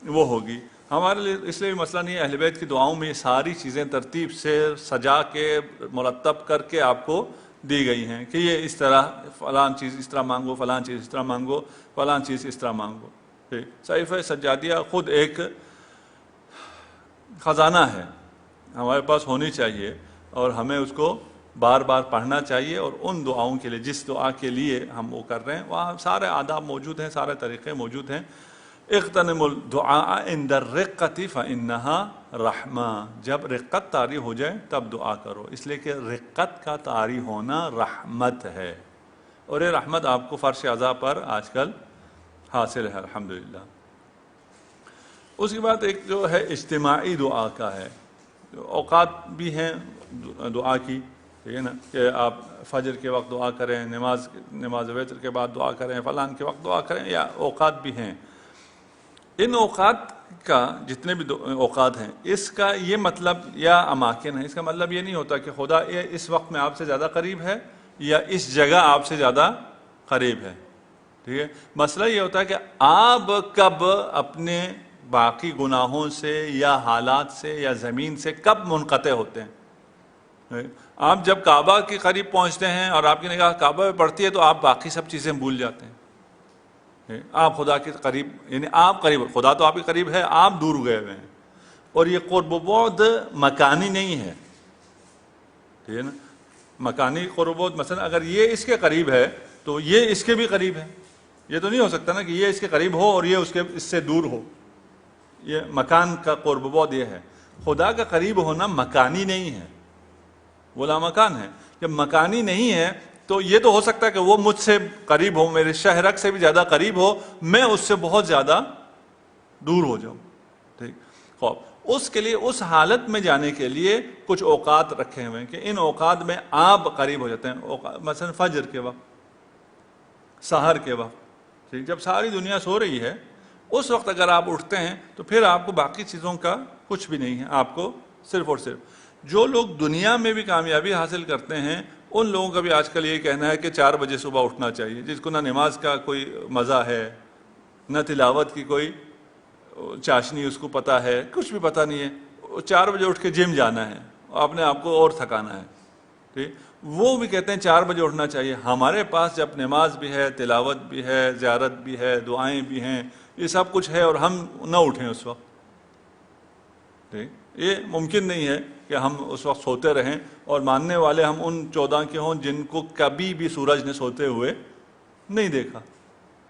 وہ ہوگی. ہمارے لیے اس لیے بھی مسئلہ نہیں ہے، اہل بیت کی دعاؤں میں یہ ساری چیزیں ترتیب سے سجا کے مرتب کر کے آپ کو دی گئی ہیں کہ یہ اس طرح فلاں چیز اس طرح مانگو، فلاں چیز اس طرح مانگو، فلاں چیز اس طرح مانگو. صحیفہ سجادیہ خود ایک خزانہ ہے، ہمارے پاس ہونی چاہیے اور ہمیں اس کو بار بار پڑھنا چاہیے. اور ان دعاؤں کے لیے جس دعا کے لیے ہم وہ کر رہے ہیں وہاں سارے آداب موجود ہیں، سارے طریقے موجود ہیں. اغتنم الدعاء عند الرقۃ فإنها رحمہ. جب رقت طاری ہو جائے تب دعا کرو، اس لیے کہ رقت کا طاری ہونا رحمت ہے اور یہ رحمت آپ کو فرش عزا پر آج کل حاصل ہے الحمدللہ. اس کے بعد ایک جو ہے اجتماعی دعا کا ہے. اوقات بھی ہیں دعا کی، ٹھیک ہے نا، کہ آپ فجر کے وقت دعا کریں، نماز وتر کے بعد دعا کریں، فلان کے وقت دعا کریں، یا اوقات بھی ہیں. ان اوقات کا جتنے بھی اوقات ہیں اس کا یہ مطلب یا اماکن ہے، اس کا مطلب یہ نہیں ہوتا کہ خدا اس وقت میں آپ سے زیادہ قریب ہے یا اس جگہ آپ سے زیادہ قریب ہے. ٹھیک ہے. مسئلہ یہ ہوتا ہے کہ آپ کب اپنے باقی گناہوں سے یا حالات سے یا زمین سے کب منقطع ہوتے ہیں. آپ جب کعبہ کے قریب پہنچتے ہیں اور آپ کی نگاہ کعبہ پہ پڑتی ہے تو آپ باقی سب چیزیں بھول جاتے ہیں. آپ خدا کے قریب، یعنی آپ قریب، خدا تو آپ کے قریب ہے، آپ دور گئے ہوئے ہیں. اور یہ قرب و بعد مکانی نہیں ہے، ٹھیک ہے نا. مکانی قرب و بعد مثلا اگر یہ اس کے قریب ہے تو یہ اس کے بھی قریب ہے. یہ تو نہیں ہو سکتا نا کہ یہ اس کے قریب ہو اور یہ اس سے دور ہو. یہ مکان کا قرب و بعد یہ ہے. خدا کا قریب ہونا مکانی نہیں ہے، وہ لامکان ہے. جب مکانی نہیں ہے تو یہ تو ہو سکتا ہے کہ وہ مجھ سے قریب ہو، میرے شہرک سے بھی زیادہ قریب ہو، میں اس سے بہت زیادہ دور ہو جاؤں. ٹھیک. خوب اس کے لیے اس حالت میں جانے کے لیے کچھ اوقات رکھے ہوئے ہیں کہ ان اوقات میں آپ قریب ہو جاتے ہیں. مثلا فجر کے وقت، سحر کے وقت، ٹھیک، جب ساری دنیا سو رہی ہے اس وقت اگر آپ اٹھتے ہیں تو پھر آپ کو باقی چیزوں کا کچھ بھی نہیں ہے. آپ کو صرف اور صرف جو لوگ دنیا میں بھی کامیابی حاصل کرتے ہیں ان لوگوں کا بھی آج کل یہ کہنا ہے کہ 4 بجے صبح اٹھنا چاہیے، جس کو نہ نماز کا کوئی مزہ ہے، نہ تلاوت کی کوئی چاشنی اس کو پتہ ہے، کچھ بھی پتہ نہیں ہے. 4 بجے اٹھ کے جم جانا ہے، اپنے آپ کو اور تھکانا ہے. ٹھیک. وہ بھی کہتے ہیں 4 بجے اٹھنا چاہیے. ہمارے پاس جب نماز بھی ہے، تلاوت بھی ہے، زیارت بھی ہے، دعائیں بھی ہیں، یہ سب کچھ ہے اور ہم نہ اٹھیں اس وقت. ٹھیک. یہ ممکن نہیں ہے کہ ہم اس وقت سوتے رہیں، اور ماننے والے ہم ان 14 کے ہوں جن کو کبھی بھی سورج نے سوتے ہوئے نہیں دیکھا.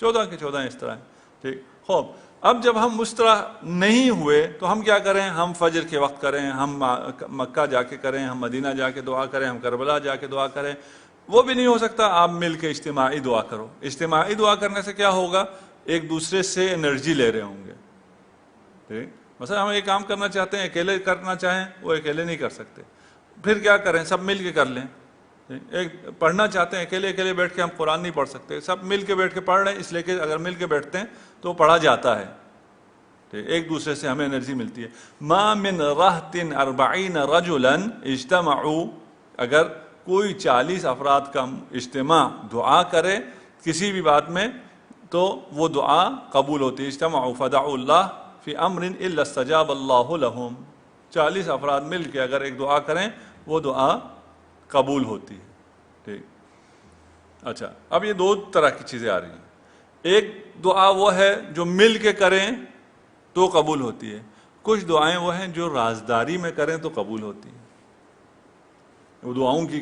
14 کے 14 اس طرح ہے. ٹھیک. خوب اب جب ہم اس طرح نہیں ہوئے تو ہم کیا کریں؟ ہم فجر کے وقت کریں، ہم مکہ جا کے کریں، ہم مدینہ جا کے دعا کریں، ہم کربلا جا کے دعا کریں. وہ بھی نہیں ہو سکتا. آپ مل کے اجتماعی دعا کرو. اجتماعی دعا کرنے سے کیا ہوگا؟ ایک دوسرے سے انرجی لے رہے ہوں گے. ٹھیک. مثلا ہم ایک کام کرنا چاہتے ہیں، اکیلے کرنا چاہیں وہ اکیلے نہیں کر سکتے. پھر کیا کریں؟ سب مل کے کر لیں. ایک پڑھنا چاہتے ہیں، اکیلے اکیلے بیٹھ کے ہم قرآن نہیں پڑھ سکتے، سب مل کے بیٹھ کے پڑھ رہے ہیں، اس لیے کہ اگر مل کے بیٹھتے ہیں تو پڑھا جاتا ہے، ایک دوسرے سے ہمیں انرجی ملتی ہے۔ ما من رہط 40 رجلا اجتمعوا، اگر کوئی 40 افراد کا اجتماع دعا کرے کسی بھی بات میں تو وہ دعا قبول ہوتی ہے۔ اجتمعوا فدعوا اللہ فی امر الا استجاب اللہ لہم، 40 افراد مل کے اگر ایک دعا کریں وہ دعا قبول ہوتی ہے، ٹھیک۔ اچھا، اب یہ دو طرح کی چیزیں آ رہی ہیں، ایک دعا وہ ہے جو مل کے کریں تو قبول ہوتی ہے، کچھ دعائیں وہ ہیں جو رازداری میں کریں تو قبول ہوتی ہیں۔ وہ دعاؤں کی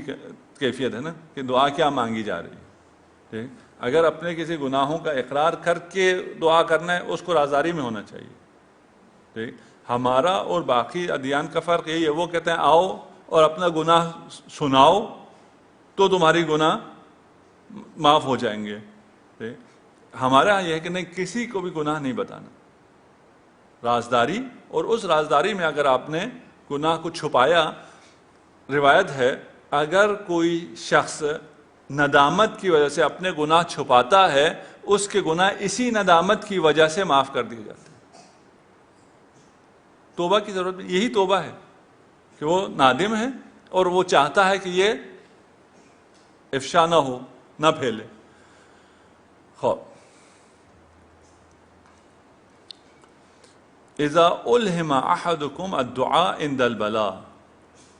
کیفیت ہے نا کہ دعا کیا مانگی جا رہی ہے، ٹھیک۔ اگر اپنے کسی گناہوں کا اقرار کر کے دعا کرنا ہے اس کو رازداری میں ہونا چاہیے، ٹھیک۔ ہمارا اور باقی ادیان کا فرق یہی ہے، وہ کہتے ہیں آؤ اور اپنا گناہ سناؤ تو تمہاری گناہ معاف ہو جائیں گے، ٹھیک۔ ہمارا یہ ہے کہ نہیں، کسی کو بھی گناہ نہیں بتانا، رازداری، اور اس رازداری میں اگر آپ نے گناہ کو چھپایا، روایت ہے اگر کوئی شخص ندامت کی وجہ سے اپنے گناہ چھپاتا ہے اس کے گناہ اسی ندامت کی وجہ سے معاف کر دیے جاتے ہیں۔ توبہ کی ضرورت نہیں، یہی توبہ ہے کہ وہ نادم ہے اور وہ چاہتا ہے کہ یہ افشا نہ ہو، نہ پھیلے۔ اذا الہم احدکم الدعاء عند البلاء،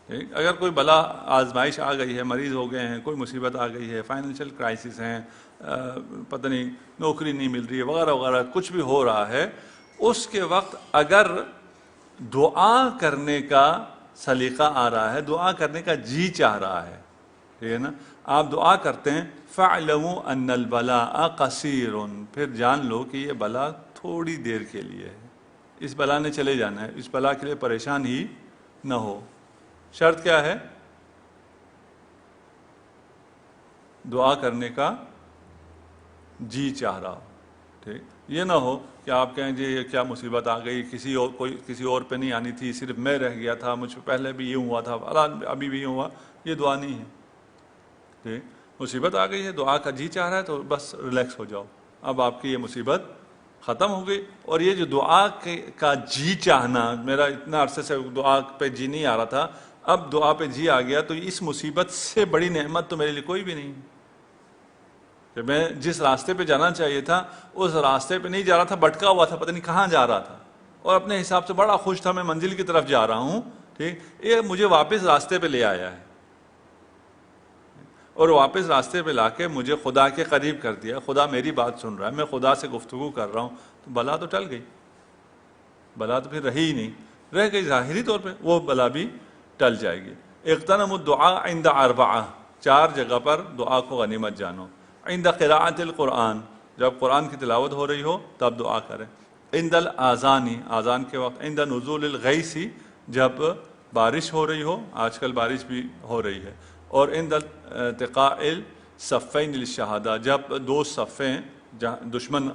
اگر کوئی بلا آزمائش آ گئی ہے، مریض ہو گئے ہیں، کوئی مصیبت آ گئی ہے، فائنینشیل کرائسس ہیں، پتہ نہیں نوکری نہیں مل رہی ہے، وغیرہ وغیرہ کچھ بھی ہو رہا ہے، اس کے وقت اگر دعا کرنے کا سلیقہ آ رہا ہے، دعا کرنے کا جی چاہ رہا ہے، ٹھیک ہے نا، آپ دعا کرتے ہیں فَاعْلَمُوا أَنَّ الْبَلَاءَ قَصِيرٌ، پھر جان لو کہ یہ بلا تھوڑی دیر کے لیے ہے، اس بلا نے چلے جانا ہے، اس بلا کے لیے پریشان ہی نہ ہو۔ شرط کیا ہے؟ دعا کرنے کا جی چاہ رہا ہو، ٹھیک۔ یہ نہ ہو کہ آپ کہیں جی یہ کیا مصیبت آ گئی، کسی اور پہ نہیں آنی تھی، صرف میں رہ گیا تھا، مجھ پہ پہلے بھی یہ ہوا تھا، ابھی بھی یہ ہوا، یہ دعا نہیں ہے، ٹھیک۔ مصیبت آ گئی ہے، دعا کا جی چاہ رہا ہے تو بس ریلیکس ہو جاؤ، اب آپ کی یہ مصیبت ختم ہو گئی۔ اور یہ جو دعا کا جی چاہنا، میرا اتنا عرصے سے دعا پہ جی نہیں آ رہا تھا، اب دعا پہ جی آ گیا، تو اس مصیبت سے بڑی نعمت تو میرے لیے کوئی بھی نہیں، کہ میں جس راستے پہ جانا چاہیے تھا اس راستے پہ نہیں جا رہا تھا، بھٹکا ہوا تھا، پتہ نہیں کہاں جا رہا تھا، اور اپنے حساب سے بڑا خوش تھا میں منزل کی طرف جا رہا ہوں، ٹھیک۔ یہ مجھے واپس راستے پہ لے آیا ہے، اور واپس راستے پہ لا کے مجھے خدا کے قریب کر دیا، خدا میری بات سن رہا ہے، میں خدا سے گفتگو کر رہا ہوں، تو بلا تو ٹل گئی، بلا تو پھر رہی ہی نہیں، رہ گئی ظاہری طور پہ، وہ بلا بھی ٹل جائے گی۔ اغتنموا الدعاء عند 4، 4 جگہ پر دعا کو غنیمت جانو۔ عند قراءۃ القرآن، جب قرآن کی تلاوت ہو رہی ہو تب دعا کریں۔ عند الاذان، آذان کے وقت۔ عند نزول الغیث، جب بارش ہو رہی ہو، آج کل بارش بھی ہو رہی ہے۔ اور عند التقاء الصفین للشہادہ، جب 2 صفیں، دشمن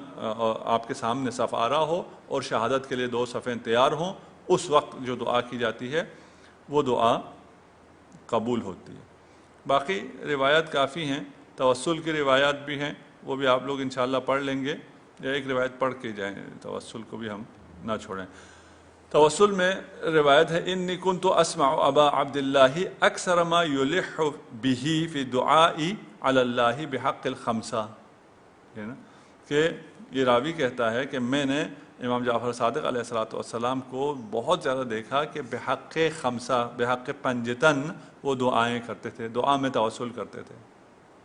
آپ کے سامنے صف آ رہا ہو اور شہادت کے لیے 2 صفیں تیار ہوں، اس وقت جو دعا کی جاتی ہے وہ دعا قبول ہوتی ہے۔ باقی روایات کافی ہیں، توسل کی روایات بھی ہیں، وہ بھی آپ لوگ انشاءاللہ پڑھ لیں گے، یا ایک روایت پڑھ کے جائیں، توسل کو بھی ہم نہ چھوڑیں۔ توسل میں روایت ہے انی کنت اسمع ابا عبد اللہ اکثر ما یلح به فی دعائی علی اللہ بحق الخمسہ، کہ یہ راوی کہتا ہے کہ میں نے امام جعفر صادق علیہ السلام کو بہت زیادہ دیکھا کہ بحق خمسہ، بحق پنجتن وہ دعائیں کرتے تھے، دعا میں توسل کرتے تھے،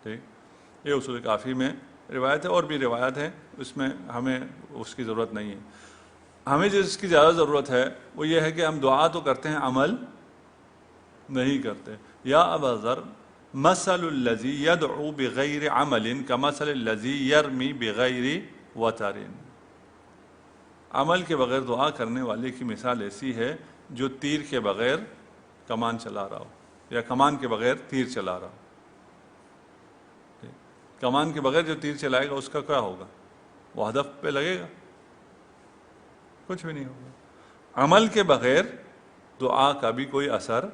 ٹھیک۔ یہ اصول کافی میں روایت ہے، اور بھی روایت ہے، اس میں ہمیں اس کی ضرورت نہیں ہے۔ ہمیں جس کی زیادہ ضرورت ہے وہ یہ ہے کہ ہم دعا تو کرتے ہیں، عمل نہیں کرتے۔ یا ابا ذر مثل الذی یدعو بغیر عمل کمثل الذی یرمی بغیر وتر، عمل کے بغیر دعا کرنے والے کی مثال ایسی ہے جو تیر کے بغیر کمان چلا رہا ہو، یا کمان کے بغیر تیر چلا رہا ہو۔ کمان کے بغیر جو تیر چلائے گا اس کا کیا ہوگا؟ وہ ہدف پہ لگے گا؟ کچھ بھی نہیں ہوگا۔ عمل کے بغیر دعا کا بھی کوئی اثر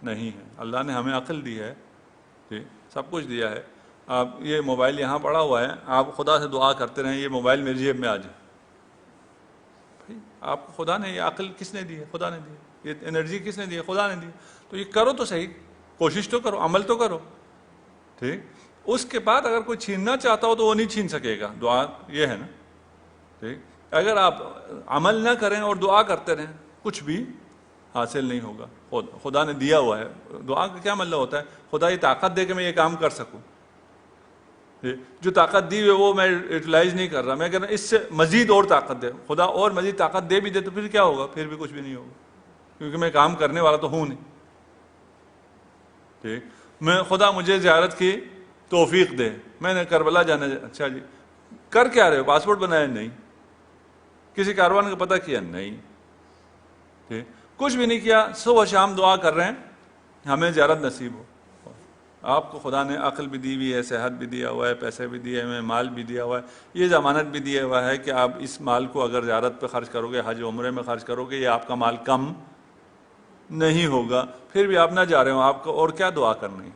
نہیں ہے۔ اللہ نے ہمیں عقل دی ہے، سب کچھ دیا ہے. آپ یہ موبائل یہاں پڑا ہوا ہے, آپ خدا سے دعا کرتے رہیں یہ موبائل میری جیب میں آ جائے. بھائی آپ کو خدا نے یہ عقل کس نے دی ہے؟ خدا نے دی ہے. یہ انرجی کس نے دی ہے؟ خدا نے دی ہے. تو یہ کرو تو صحیح, کوشش تو کرو, عمل تو کرو. ٹھیک, اس کے بعد اگر کوئی چھیننا چاہتا ہو تو وہ نہیں چھین سکے گا. دعا یہ ہے نا. ٹھیک, اگر آپ عمل نہ کریں اور دعا کرتے رہیں کچھ بھی حاصل نہیں ہوگا. خدا نے دیا ہوا ہے. دعا کا کیا مطلب ہوتا ہے؟ خدا یہ طاقت دے کہ میں یہ کام کر سکوں. جو طاقت دی ہوئی وہ میں یوٹیلائز نہیں کر رہا, میں کہہ رہا ہوں اس سے مزید اور طاقت دے. خدا اور مزید طاقت دے بھی دے تو پھر کیا ہوگا؟ پھر بھی کچھ بھی نہیں ہوگا, کیونکہ میں کام کرنے والا تو ہوں نہیں. ٹھیک, میں خدا مجھے زیارت کی توفیق دے, میں نے کربلا جانا. اچھا جی, کر کیا رہے ہو؟ پاسپورٹ بنایا؟ نہیں. کسی کاروان کا پتہ کیا؟ نہیں. ٹھیک, کچھ بھی نہیں کیا, صبح شام دعا کر رہے ہیں ہمیں زیارت نصیب ہو. آپ کو خدا نے عقل بھی دی ہوئی ہے, صحت بھی دیا ہوا ہے, پیسے بھی دیے ہوئے ہیں, مال بھی دیا ہوا ہے, یہ ضمانت بھی دیا ہوا ہے کہ آپ اس مال کو اگر زیارت پہ خرچ کرو گے, حج عمرے میں خرچ کرو گے, یہ آپ کا مال کم نہیں ہوگا. پھر بھی آپ نہ جا رہے ہو, آپ کو اور کیا دعا کرنی.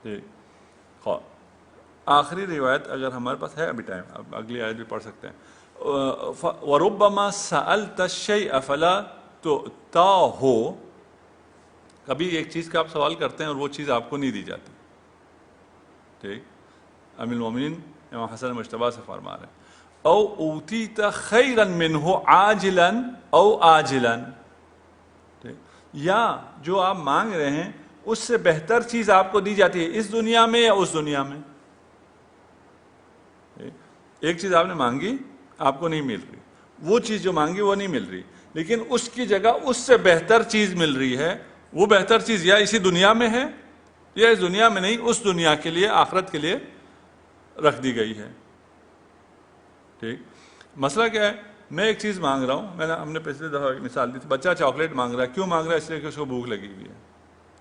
ٹھیک, آخری روایت اگر ہمارے پاس ہے, ابھی ٹائم, اب اگلی آیت بھی پڑھ سکتے ہیں. وَرُبَّمَا سَأَلْتَ الشَّيْءَ فَلَا تُؤْتَاهُ, کبھی ایک چیز کا آپ سوال کرتے ہیں اور وہ چیز آپ کو نہیں دی جاتی. ٹھیک, امیر المومنین امام حسن مجتبیٰ سے فرما رہے ہیں او اوتیت خیرا منہ عاجلا او آجلا. یا جو آپ مانگ رہے ہیں اس سے بہتر چیز آپ کو دی جاتی ہے اس دنیا میں یا اس دنیا میں. ایک چیز آپ نے مانگی, آپ کو نہیں مل رہی, وہ چیز جو مانگی وہ نہیں مل رہی, لیکن اس کی جگہ اس سے بہتر چیز مل رہی ہے. وہ بہتر چیز یا اسی دنیا میں ہے یا اس دنیا میں نہیں, اس دنیا کے لیے, آخرت کے لیے رکھ دی گئی ہے. ٹھیک, مسئلہ کیا ہے؟ میں ایک چیز مانگ رہا ہوں, ہم نے پچھلے دفعہ ایک مثال دی تھی, بچہ چاکلیٹ مانگ رہا ہے. کیوں مانگ رہا ہے؟ اس لیے کہ اس کو بھوک لگی ہوئی ہے.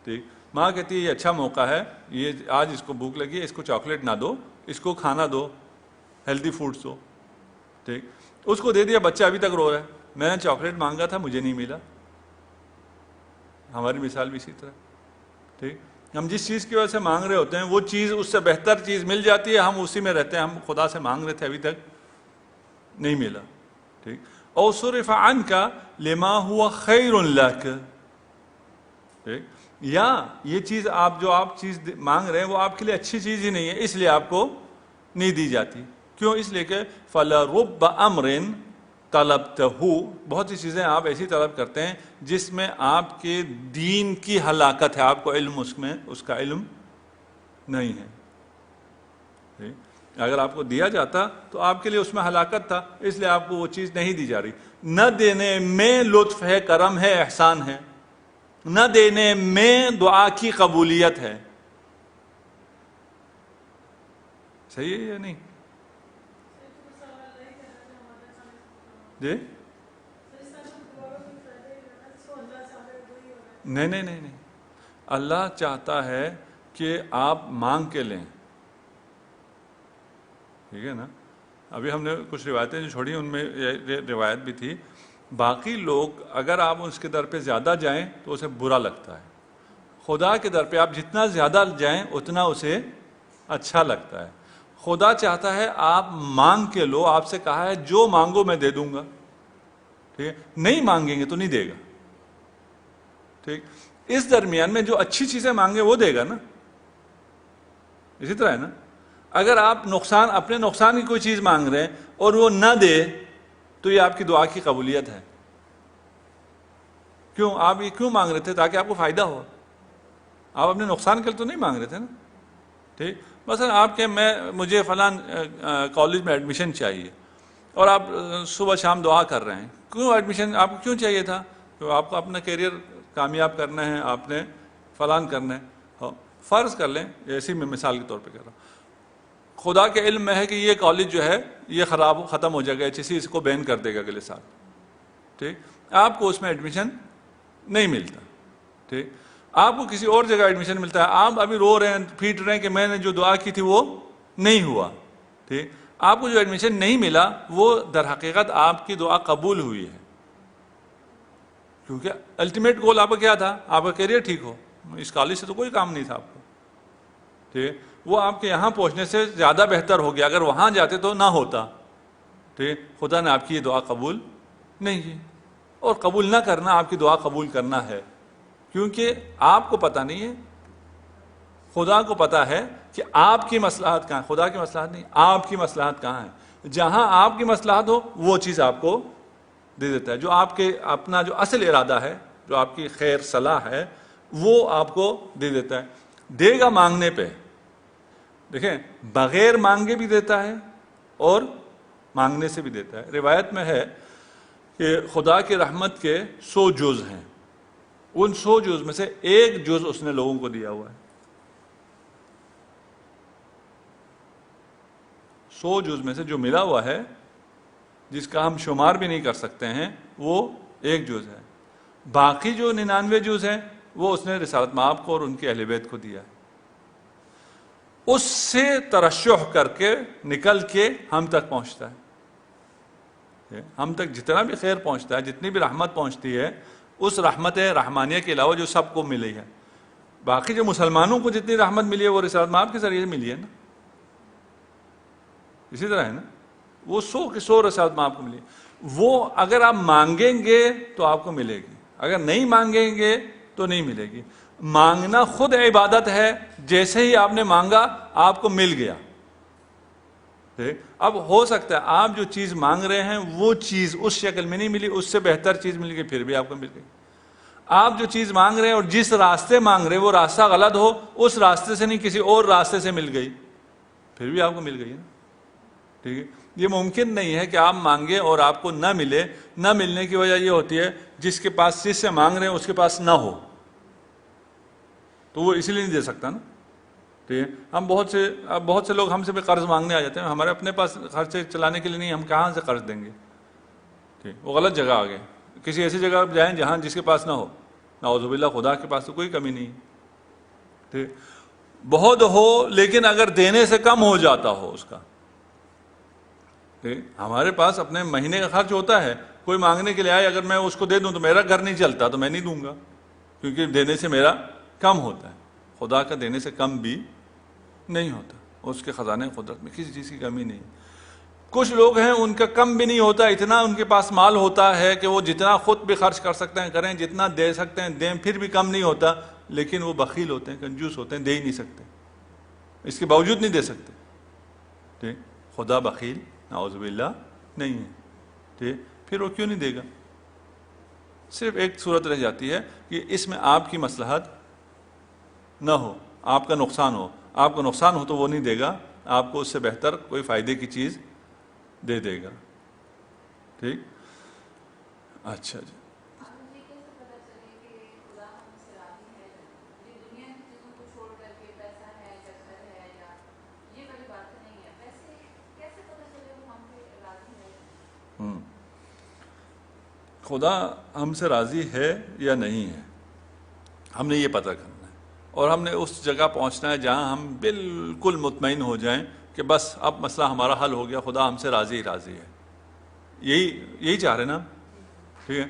ٹھیک, ماں کہتی ہے یہ اچھا موقع ہے, یہ آج اس کو بھوک لگی ہے, اس کو چاکلیٹ نہ دو, اس کو کھانا دو, ہیلدی فوڈس دو. ٹھیک, اس کو دے دیا, بچہ ابھی تک رو رہا ہے, میں نے چاکلیٹ مانگا تھا مجھے نہیں ملا. ہماری مثال بھی اسی طرح. ٹھیک, ہم جس چیز کی وجہ سے مانگ رہے ہوتے ہیں وہ چیز اس سے بہتر چیز مل جاتی ہے, ہم اسی میں رہتے ہیں. ہم خدا سے مانگ رہے تھے ابھی تک نہیں ملا. ٹھیک, او صرف عنک لما هو خیر لک. ٹھیک, یا یہ چیز آپ جو آپ چیز مانگ رہے ہیں وہ آپ کے لیے اچھی چیز ہی نہیں ہے, اس لیے آپ کو نہیں دی جاتی. کیوں؟ اس لیے کہ فَلَرُبَّ أَمْرٍ طَلَبْتَهُ, بہت سی چیزیں آپ ایسی طلب کرتے ہیں جس میں آپ کے دین کی ہلاکت ہے, آپ کو علم اس میں اس کا علم نہیں ہے. اگر آپ کو دیا جاتا تو آپ کے لیے اس میں ہلاکت تھا, اس لیے آپ کو وہ چیز نہیں دی جا رہی. نہ دینے میں لطف ہے, کرم ہے, احسان ہے, نہ دینے میں دعا کی قبولیت ہے. صحیح ہے یا نہیں؟ جی نہیں, اللہ چاہتا ہے کہ آپ مانگ کے لیں. ٹھیک ہے نا. ابھی ہم نے کچھ روایتیں جو چھوڑی ان میں یہ روایت بھی تھی, باقی لوگ اگر آپ اس کے در پہ زیادہ جائیں تو اسے برا لگتا ہے. خدا کے در پہ آپ جتنا زیادہ جائیں اتنا اسے اچھا لگتا ہے. خدا چاہتا ہے آپ مانگ کے لو, آپ سے کہا ہے جو مانگو میں دے دوں گا. ٹھیک ہے, نہیں مانگیں گے تو نہیں دے گا. ٹھیک, اس درمیان میں جو اچھی چیزیں مانگے وہ دے گا نا. اسی طرح ہے نا, اگر آپ اپنے نقصان کی کوئی چیز مانگ رہے ہیں اور وہ نہ دے تو یہ آپ کی دعا کی قبولیت ہے. کیوں؟ آپ یہ کیوں مانگ رہے تھے؟ تاکہ آپ کو فائدہ ہو. آپ اپنے نقصان کے لیے تو نہیں مانگ رہے تھے نا. ٹھیک, مثلا آپ کے مجھے فلاں کالج میں ایڈمیشن چاہیے اور آپ صبح شام دعا کر رہے ہیں. کیوں ایڈمیشن آپ کو کیوں چاہیے تھا؟ تو آپ کو اپنا کیریئر کامیاب کرنا ہے, آپ نے فلان کرنا ہے. فرض کر لیں, ایسی میں مثال کے طور پہ کر رہا ہوں, خدا کے علم میں ہے کہ یہ کالج جو ہے یہ ختم ہو جائے گا, اس کو بین کر دے گا اگلے سال. ٹھیک, آپ کو اس میں ایڈمیشن نہیں ملتا. ٹھیک, آپ کو کسی اور جگہ ایڈمیشن ملتا ہے, آپ ابھی رو رہے ہیں, پیٹ رہے ہیں کہ میں نے جو دعا کی تھی وہ نہیں ہوا. ٹھیک, آپ کو جو ایڈمیشن نہیں ملا وہ در حقیقت آپ کی دعا قبول ہوئی ہے, کیونکہ الٹیمیٹ گول آپ کا کیا تھا؟ آپ کا کیریئر ٹھیک ہو. اس کالج سے تو کوئی کام نہیں تھا آپ کو. ٹھیک ہے، وہ آپ کے یہاں پہنچنے سے زیادہ بہتر ہو گیا، اگر وہاں جاتے تو نہ ہوتا. ٹھیک ہے، خدا نے آپ کی یہ دعا قبول نہیں کی، اور قبول نہ کرنا آپ کی دعا قبول کرنا ہے، کیونکہ آپ کو پتہ نہیں ہے، خدا کو پتہ ہے کہ آپ کی مصلحت کہاں ہے. خدا کی مصلحت نہیں، آپ کی مصلحت کہاں ہے. جہاں آپ کی مصلحت ہو وہ چیز آپ کو دے دیتا ہے، جو آپ کے اپنا جو اصل ارادہ ہے، جو آپ کی خیر صلاح ہے، وہ آپ کو دے دیتا ہے. دے گا مانگنے پہ. دیکھیں، بغیر مانگے بھی دیتا ہے اور مانگنے سے بھی دیتا ہے. روایت میں ہے کہ خدا کی رحمت کے 100 جز ہیں، ان 100 جز میں سے ایک جز اس نے لوگوں کو دیا ہوا ہے. 100 جز میں سے جو ملا ہوا ہے، جس کا ہم شمار بھی نہیں کر سکتے ہیں، وہ ایک جز ہے. باقی جو 99 جز ہیں وہ اس نے رسالت مآب کو اور ان کے اہل بیت کو دیا ہے. اس سے ترشح کر کے نکل کے ہم تک پہنچتا ہے. ہم تک جتنا بھی خیر پہنچتا ہے، جتنی بھی رحمت پہنچتی ہے، اس رحمت رحمانیہ کے علاوہ جو سب کو ملی ہے. باقی جو مسلمانوں کو جتنی رحمت ملی ہے وہ رسالت مآب کے ذریعے ملی ہے نا. اسی طرح ہے نا، وہ 100 کی 100 رسالت مآب کو ملی. وہ اگر آپ مانگیں گے تو آپ کو ملے گی، اگر نہیں مانگیں گے تو نہیں ملے گی. مانگنا خود عبادت ہے، جیسے ہی آپ نے مانگا آپ کو مل گیا. اب ہو سکتا ہے آپ جو چیز مانگ رہے ہیں وہ چیز اس شکل میں نہیں ملی، اس سے بہتر چیز مل گئی، پھر بھی آپ کو مل گئی. آپ جو چیز مانگ رہے ہیں اور جس راستے مانگ رہے ہیں وہ راستہ غلط ہو، اس راستے سے نہیں کسی اور راستے سے مل گئی، پھر بھی آپ کو مل گئی نا. ٹھیک ہے، یہ ممکن نہیں ہے کہ آپ مانگیں اور آپ کو نہ ملے. نہ ملنے کی وجہ یہ ہوتی ہے جس کے پاس جس سے مانگ رہے ہیں اس کے پاس نہ ہو تو وہ اسی لیے نہیں دے سکتا نا. ٹھیک ہے، ہم بہت سے لوگ ہم سے بھی قرض مانگنے آ جاتے ہیں، ہمارے اپنے پاس خرچے چلانے کے لیے نہیں، ہم کہاں سے قرض دیں گے. ٹھیک، وہ غلط جگہ آ گئے. کسی ایسی جگہ پہ جائیں جہاں جس کے پاس نہ ہو. نعوذ باللہ، خدا کے پاس تو کوئی کمی نہیں. ٹھیک، بہت ہو لیکن اگر دینے سے کم ہو جاتا ہو اس کا. ہمارے پاس اپنے مہینے کا خرچ ہوتا ہے، کوئی مانگنے کے لیے آئے، اگر میں اس کو دے دوں تو میرا گھر نہیں چلتا تو میں نہیں دوں گا، کیونکہ دینے سے میرا کم ہوتا ہے. خدا کا دینے سے کم بھی نہیں ہوتا، اس کے خزانے قدرت میں کسی چیز کی کمی نہیں. کچھ لوگ ہیں ان کا کم بھی نہیں ہوتا، اتنا ان کے پاس مال ہوتا ہے کہ وہ جتنا خود بھی خرچ کر سکتے ہیں کریں، جتنا دے سکتے ہیں دیں، پھر بھی کم نہیں ہوتا، لیکن وہ بخیل ہوتے ہیں، کنجوس ہوتے ہیں، دے ہی نہیں سکتے، اس کے باوجود نہیں دے سکتے. ٹھیک، خدا بخیل نعوذ باللہ نہیں ہے. ٹھیک، پھر وہ کیوں نہیں دے گا؟ صرف ایک صورت رہ جاتی ہے کہ اس میں آپ کی مصلحت نہ ہو، آپ کا نقصان ہو. آپ کو نقصان ہو تو وہ نہیں دے گا، آپ کو اس سے بہتر کوئی فائدے کی چیز دے دے گا. ٹھیک، اچھا جی. خدا ہم سے راضی ہے یا نہیں ہے، ہم نے یہ پتہ کرنا ہے، اور ہم نے اس جگہ پہنچنا ہے جہاں ہم بالکل مطمئن ہو جائیں کہ بس اب مسئلہ ہمارا حل ہو گیا، خدا ہم سے راضی راضی ہے. یہی چاہ رہے نا. ٹھیک ہے،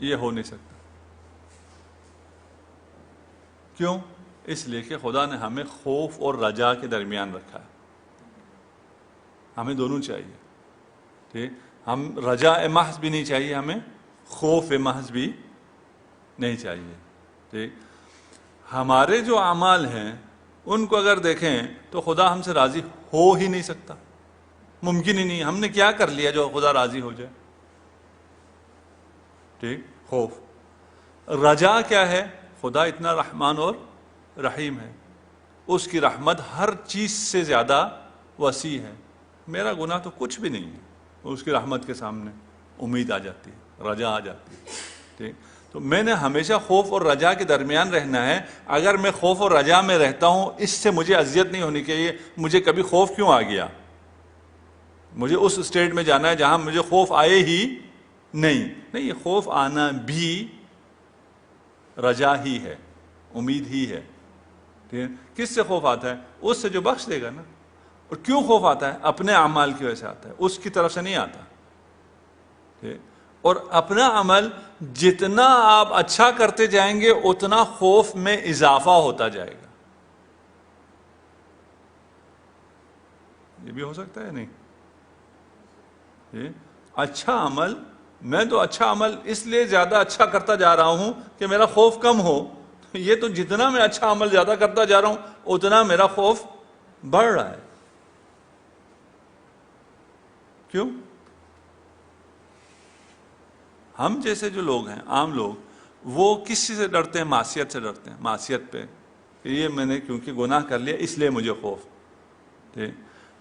یہ ہو نہیں سکتا. کیوں؟ اس لیے کہ خدا نے ہمیں خوف اور رجا کے درمیان رکھا ہے. ہمیں دونوں چاہیے. ٹھیک، ہم رجا محض بھی نہیں چاہیے، ہمیں خوف محض بھی نہیں چاہیے. ٹھیک، ہمارے جو اعمال ہیں ان کو اگر دیکھیں تو خدا ہم سے راضی ہو ہی نہیں سکتا، ممکن ہی نہیں. ہم نے کیا کر لیا جو خدا راضی ہو جائے؟ ٹھیک، خوف. رجا کیا ہے؟ خدا اتنا رحمان اور رحیم ہے، اس کی رحمت ہر چیز سے زیادہ وسیع ہے. میرا گناہ تو کچھ بھی نہیں ہے، اس کی رحمت کے سامنے امید آ جاتی ہے، رجا آ جاتی ہے. ٹھیک، تو میں نے ہمیشہ خوف اور رجا کے درمیان رہنا ہے. اگر میں خوف اور رجا میں رہتا ہوں، اس سے مجھے اذیت نہیں ہونی چاہیے. مجھے کبھی خوف کیوں آ گیا؟ مجھے اس اسٹیٹ میں جانا ہے جہاں مجھے خوف آئے ہی نہیں. یہ خوف آنا بھی رجا ہی ہے، امید ہی ہے. کس سے خوف آتا ہے؟ اس سے جو بخش دے گا نا. اور کیوں خوف آتا ہے؟ اپنے اعمال کی وجہ سے آتا ہے، اس کی طرف سے نہیں آتا. اور اپنا عمل جتنا آپ اچھا کرتے جائیں گے اتنا خوف میں اضافہ ہوتا جائے گا. یہ بھی ہو سکتا ہے نہیں؟ اچھا عمل، میں تو اچھا عمل اس لیے زیادہ اچھا کرتا جا رہا ہوں کہ میرا خوف کم ہو. یہ تو جتنا میں اچھا عمل زیادہ کرتا جا رہا ہوں اتنا میرا خوف بڑھ رہا ہے. کیوں؟ ہم جیسے جو لوگ ہیں، عام لوگ، وہ کس چیز سے ڈرتے ہیں؟ معصیت سے ڈرتے ہیں. معصیت پہ کہ یہ میں نے کیونکہ گناہ کر لیا اس لیے مجھے خوف.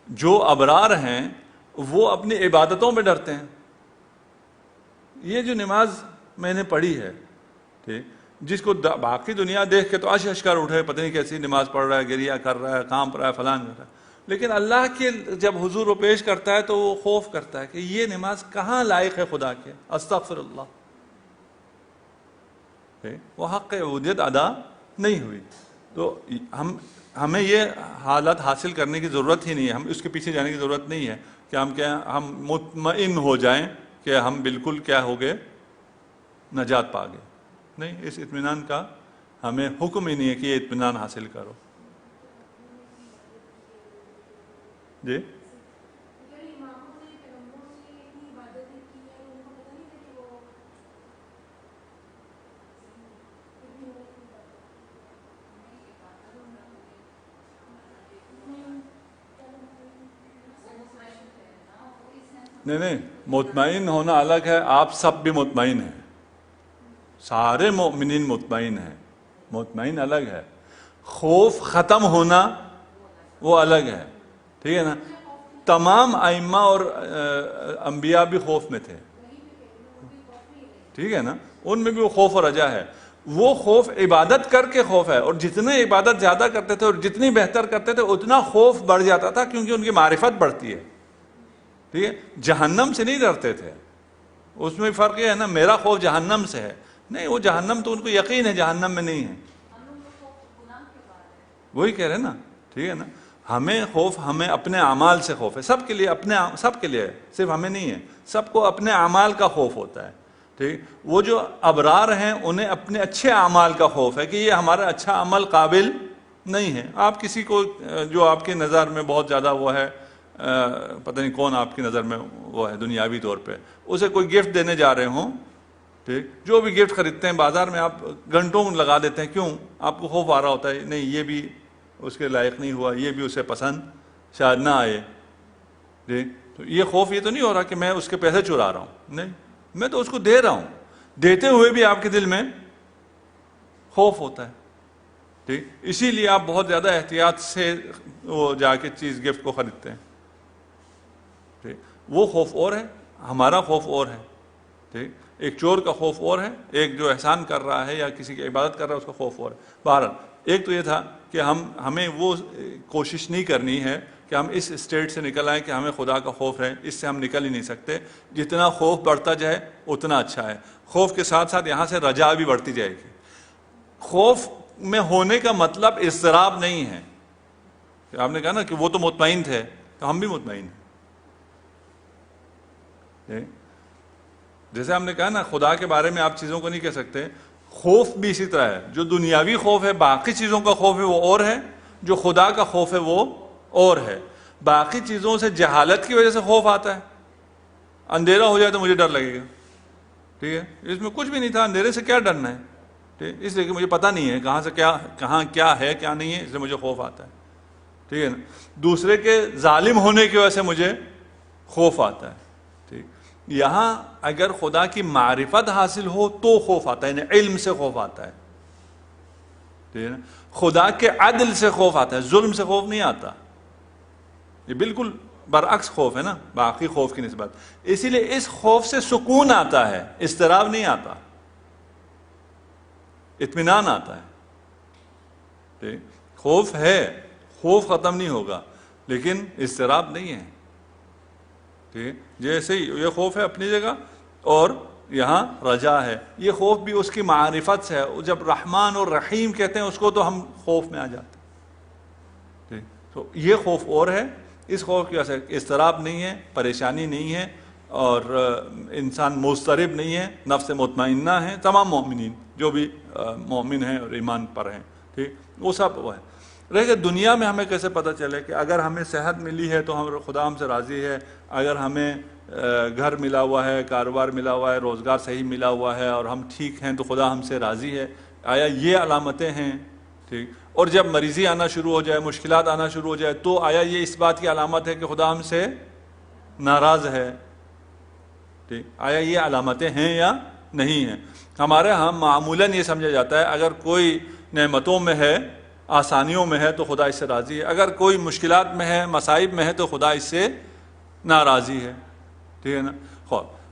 جو ابرار ہیں وہ اپنی عبادتوں میں ڈرتے ہیں. یہ جو نماز میں نے پڑھی ہے، جس کو باقی دنیا دیکھ کے تو عش کر اٹھے، پتہ نہیں کیسی نماز پڑھ رہا ہے، گریہ کر رہا ہے، کام پر رہا ہے، فلان کر رہا ہے، لیکن اللہ کے جب حضور و پیش کرتا ہے تو وہ خوف کرتا ہے کہ یہ نماز کہاں لائق ہے خدا کے. استغفر اللہ، وہ حق عبودیت ادا نہیں ہوئی. تو ہمیں یہ حالت حاصل کرنے کی ضرورت ہی نہیں ہے، ہم اس کے پیچھے جانے کی ضرورت نہیں ہے کہ ہم مطمئن ہو جائیں کہ ہم بالکل کیا ہو گئے، نجات پا گئے. نہیں، اس اطمینان کا ہمیں حکم ہی نہیں ہے کہ یہ اطمینان حاصل کرو. جی نہیں، مطمئن ہونا الگ ہے. آپ سب بھی مطمئن ہیں، سارے مومنین مطمئن ہیں. مطمئن الگ ہے، خوف ختم ہونا وہ الگ ہے. ٹھیک ہے نا؟ تمام ائمہ اور انبیاء بھی خوف میں تھے. ٹھیک ہے نا؟ ان میں بھی وہ خوف اور رجا ہے. وہ خوف عبادت کر کے خوف ہے، اور جتنے عبادت زیادہ کرتے تھے اور جتنی بہتر کرتے تھے اتنا خوف بڑھ جاتا تھا، کیونکہ ان کی معرفت بڑھتی ہے. ٹھیک ہے؟ جہنم سے نہیں ڈرتے تھے. اس میں فرق یہ ہے نا، میرا خوف جہنم سے ہے. نہیں، وہ جہنم تو ان کو یقین ہے جہنم میں نہیں ہے. وہی کہہ رہے ہیں نا. ٹھیک ہے نا؟ ہمیں خوف، ہمیں اپنے اعمال سے خوف ہے. سب کے لیے، سب کے لیے ہے، صرف ہمیں نہیں ہے. سب کو اپنے اعمال کا خوف ہوتا ہے. ٹھیک؟ وہ جو ابرار ہیں انہیں اپنے اچھے اعمال کا خوف ہے کہ یہ ہمارا اچھا عمل قابل نہیں ہے. آپ کسی کو جو آپ کی نظر میں بہت زیادہ وہ ہے، پتہ نہیں کون آپ کی نظر میں وہ ہے دنیاوی طور پہ، اسے کوئی گفٹ دینے جا رہے ہوں، ٹھیک، جو بھی گفٹ خریدتے ہیں بازار میں آپ گھنٹوں لگا دیتے ہیں. کیوں؟ آپ کو خوف آ رہا ہوتا ہے نہیں یہ بھی اس کے لائق نہیں ہوا، یہ بھی اسے پسند شاید نہ آئے. ٹھیک؟ تو یہ خوف یہ تو نہیں ہو رہا کہ میں اس کے پیسے چرا رہا ہوں. نہیں، میں تو اس کو دے رہا ہوں. دیتے ہوئے بھی آپ کے دل میں خوف ہوتا ہے. ٹھیک؟ اسی لیے آپ بہت زیادہ احتیاط سے وہ جا کے چیز گفٹ کو خریدتے ہیں. ٹھیک؟ وہ خوف اور ہے، ہمارا خوف اور ہے. ٹھیک؟ ایک چور کا خوف اور ہے، ایک جو احسان کر رہا ہے یا کسی کی عبادت کر رہا ہے اس کا خوف اور ہے. بہرحال ایک تو یہ تھا کہ ہمیں وہ کوشش نہیں کرنی ہے کہ ہم اس اسٹیٹ سے نکل آئیں کہ ہمیں خدا کا خوف ہے. اس سے ہم نکل ہی نہیں سکتے. جتنا خوف بڑھتا جائے اتنا اچھا ہے. خوف کے ساتھ ساتھ یہاں سے رجا بھی بڑھتی جائے گی. خوف میں ہونے کا مطلب اضطراب نہیں ہے. آپ نے کہا نا کہ وہ تو مطمئن تھے، تو ہم بھی مطمئن ہیں. جیسے ہم نے کہا نا خدا کے بارے میں آپ چیزوں کو نہیں کہہ سکتے، خوف بھی اسی طرح ہے. جو دنیاوی خوف ہے، باقی چیزوں کا خوف ہے وہ اور ہے، جو خدا کا خوف ہے وہ اور ہے. باقی چیزوں سے جہالت کی وجہ سے خوف آتا ہے. اندھیرا ہو جائے تو مجھے ڈر لگے گا. ٹھیک ہے؟ اس میں کچھ بھی نہیں تھا، اندھیرے سے کیا ڈرنا ہے. ٹھیک؟ اس لیے کہ مجھے پتہ نہیں ہے کہاں کیا ہے کیا نہیں ہے، اس لیے مجھے خوف آتا ہے. ٹھیک ہے نا؟ دوسرے کے ظالم ہونے کی وجہ سے مجھے خوف آتا ہے. ٹھیک؟ یہاں اگر خدا کی معرفت حاصل ہو تو خوف آتا ہے، یعنی علم سے خوف آتا ہے. ٹھیک ہے نا؟ خدا کے عدل سے خوف آتا ہے، ظلم سے خوف نہیں آتا. یہ بالکل برعکس خوف ہے نا باقی خوف کی نسبت. اسی لیے اس خوف سے سکون آتا ہے، اضطراب نہیں آتا، اطمینان آتا ہے. ٹھیک؟ خوف ہے، خوف ختم نہیں ہوگا لیکن اضطراب نہیں ہے. ٹھیک؟ جیسے یہ خوف ہے اپنی جگہ اور یہاں رجا ہے. یہ خوف بھی اس کی معرفت سے ہے. جب رحمان اور رحیم کہتے ہیں اس کو تو ہم خوف میں آ جاتے ہیں. ٹھیک؟ تو یہ خوف اور ہے. اس خوف کی وجہ سے اضطراب نہیں ہے، پریشانی نہیں ہے، اور انسان مضطرب نہیں ہے، نفس مطمئنہ ہے. تمام مومنین جو بھی مومن ہیں اور ایمان پر ہیں، ٹھیک، وہ سب وہ ہے. رہ گیا دنیا میں ہمیں کیسے پتہ چلے کہ اگر ہمیں صحت ملی ہے تو ہم خدا ہم سے راضی ہے، اگر ہمیں گھر ملا ہوا ہے، کاروبار ملا ہوا ہے، روزگار صحیح ملا ہوا ہے اور ہم ٹھیک ہیں تو خدا ہم سے راضی ہے؟ آیا یہ علامتیں ہیں؟ ٹھیک. اور جب مریضی آنا شروع ہو جائے، مشکلات آنا شروع ہو جائے، تو آیا یہ اس بات کی علامت ہے کہ خدا ہم سے ناراض ہے؟ ٹھیک. آیا یہ علامتیں ہیں یا نہیں ہیں؟ ہمارے ہاں معمولاً یہ سمجھا جاتا ہے اگر کوئی نعمتوں میں ہے، آسانیوں میں ہے تو خدا اس سے راضی ہے، اگر کوئی مشکلات میں ہے، مصائب میں ہے تو خدا اس سے ناراضی ہے. ٹھیک ہے نا.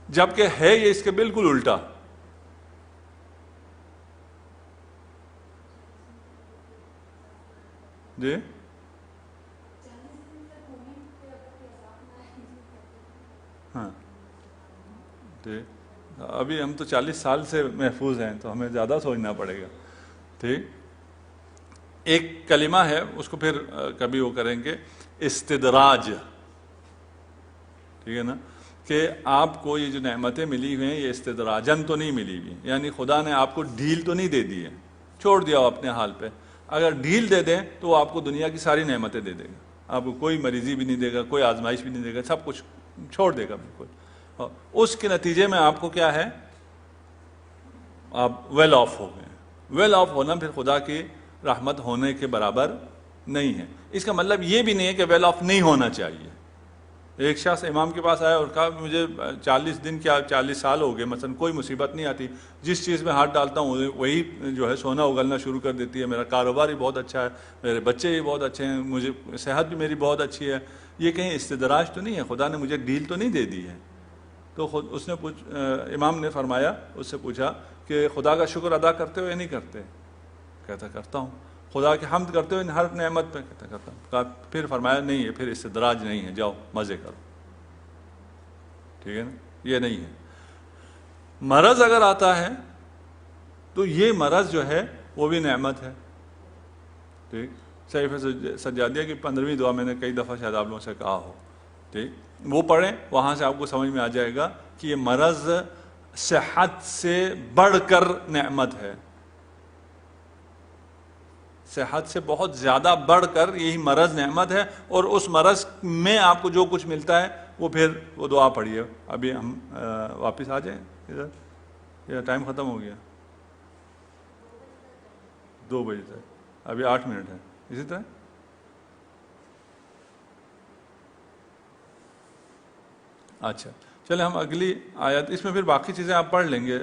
جبکہ ہے یہ اس کے بالکل الٹا. جی ہاں ٹھیک. ابھی ہم تو 40 سال سے محفوظ ہیں تو ہمیں زیادہ سوچنا پڑے گا. ٹھیک. ایک کلمہ ہے اس کو پھر کبھی وہ کریں گے، استدراج. ٹھیک ہے نا. کہ آپ کو یہ جو نعمتیں ملی ہوئی ہیں یہ استدراجن تو نہیں ملی ہوئی، یعنی خدا نے آپ کو ڈھیل تو نہیں دے دی ہے، چھوڑ دیا ہو اپنے حال پہ. اگر ڈھیل دے دیں تو وہ آپ کو دنیا کی ساری نعمتیں دے دے گا، آپ کو کوئی مریضی بھی نہیں دے گا، کوئی آزمائش بھی نہیں دے گا، سب کچھ چھوڑ دے گا بالکل. اس کے نتیجے میں آپ کو کیا ہے، آپ ویل آف ہو گئے. ویل آف ہونا پھر خدا کی رحمت ہونے کے برابر نہیں ہے. اس کا مطلب یہ بھی نہیں ہے کہ ویل آف نہیں ہونا چاہیے. ایک شخص امام کے پاس آیا اور کہا مجھے 40 دن کیا 40 سال ہو گئے مثلا کوئی مصیبت نہیں آتی، جس چیز میں ہاتھ ڈالتا ہوں وہی جو ہے سونا اگلنا شروع کر دیتی ہے، میرا کاروبار ہی بہت اچھا ہے، میرے بچے ہی بہت اچھے ہیں، مجھے صحت بھی میری بہت اچھی ہے. یہ کہیں استدراج تو نہیں ہے؟ خدا نے مجھے ڈیل تو نہیں دے دی ہے؟ تو خود اس نے امام نے فرمایا، اس سے پوچھا کہ خدا کا شکر ادا کرتے ہو یا نہیں کرتے؟ کہتا کرتا ہوں. خدا کی حمد کرتے ہوئے ہر نعمت پہ؟ کہتا کرتا ہوں. کہا پھر فرمایا نہیں ہے، پھر استدراج نہیں ہے، جاؤ مزے کرو. ٹھیک ہے نا. یہ نہیں ہے. مرض اگر آتا ہے تو یہ مرض جو ہے وہ بھی نعمت ہے. ٹھیک. صحیفہ سجادیہ کی 15ویں دعا میں نے کئی دفعہ شاید آپ لوگوں سے کہا ہو. ٹھیک. وہ پڑھیں، وہاں سے آپ کو سمجھ میں آ جائے گا کہ یہ مرض صحت سے بڑھ کر نعمت ہے. صحت سے بہت زیادہ بڑھ کر یہی مرض نعمت ہے، اور اس مرض میں آپ کو جو کچھ ملتا ہے وہ پھر وہ دعا پڑھیے. ابھی ہم واپس آ جائیں ادھر، یہ ٹائم ختم ہو گیا، 2 بجے تک، ابھی 8 منٹ ہے. اسی طرح اچھا چلیں ہم اگلی آیت، اس میں پھر باقی چیزیں آپ پڑھ لیں گے.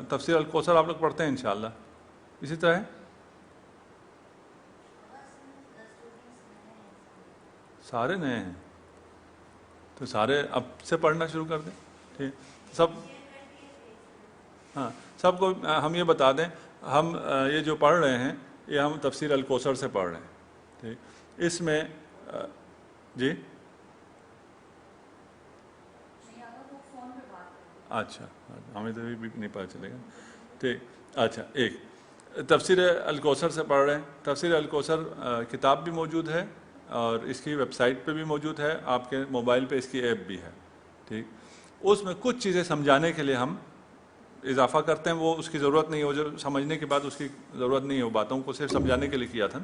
تفسیر الکوثر آپ لوگ پڑھتے ہیں انشاءاللہ. اسی طرح ہے سارے نئے ہیں تو سارے اب سے پڑھنا شروع کر دیں. ٹھیک. سب ہاں سب کو ہم یہ بتا دیں، ہم یہ جو پڑھ رہے ہیں یہ ہم تفسیر الکوثر سے پڑھ رہے ہیں. ٹھیک. اس میں جی اچھا ہمیں تو بھی نہیں پتہ چلے گا. ٹھیک. اچھا ایک تفسیر الکوثر سے پڑھ رہے ہیں. تفسیر الکوثر کتاب بھی موجود ہے اور اس کی ویب سائٹ پہ بھی موجود ہے، آپ کے موبائل پہ اس کی ایپ بھی ہے. ٹھیک. اس میں کچھ چیزیں سمجھانے کے لیے ہم اضافہ کرتے ہیں، وہ اس کی ضرورت نہیں ہو، جو سمجھنے کے بعد اس کی ضرورت نہیں ہو، باتوں کو صرف سمجھانے کے لیے کیا تھا.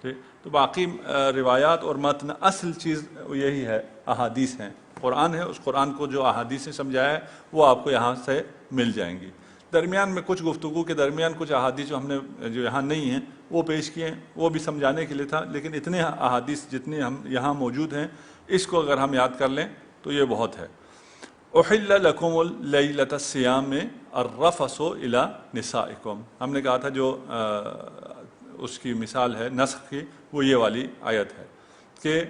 ٹھیک. تو باقی روایات اور متن اصل چیز یہی ہے، احادیث ہیں، قرآن ہے. اس قرآن کو جو احادیث نے سمجھایا ہے وہ آپ کو یہاں سے مل جائیں گی. درمیان میں کچھ گفتگو کے درمیان کچھ احادیث جو ہم نے جو یہاں نہیں ہیں وہ پیش کیے ہیں، وہ بھی سمجھانے کے لیے تھا. لیکن اتنے احادیث جتنے ہم یہاں موجود ہیں اس کو اگر ہم یاد کر لیں تو یہ بہت ہے. احل لکم اللیلۃ الصیام الرفث الی نسائکم، ہم نے کہا تھا جو اس کی مثال ہے نسخ کی وہ یہ والی آیت ہے کہ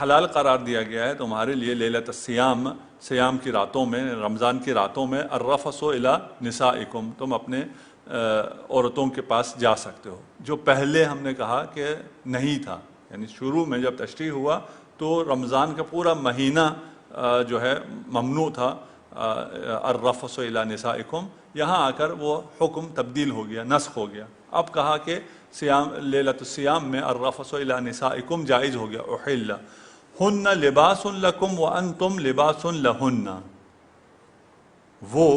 حلال قرار دیا گیا ہے تمہارے لیے لیلۃ الصیام، صیام کی راتوں میں، رمضان کی راتوں میں، الرفث الی نسائکم، تم اپنے عورتوں کے پاس جا سکتے ہو. جو پہلے ہم نے کہا کہ نہیں تھا، یعنی شروع میں جب تشریح ہوا تو رمضان کا پورا مہینہ جو ہے ممنوع تھا الرفث الی نسائکم. یہاں آ کر وہ حکم تبدیل ہو گیا، نسخ ہو گیا. اب کہا کہ صیام لیلۃ الصیام میں الرفث الی نسائکم جائز ہو گیا. احل ہن لباس لکم وانتم لباس لہن، وہ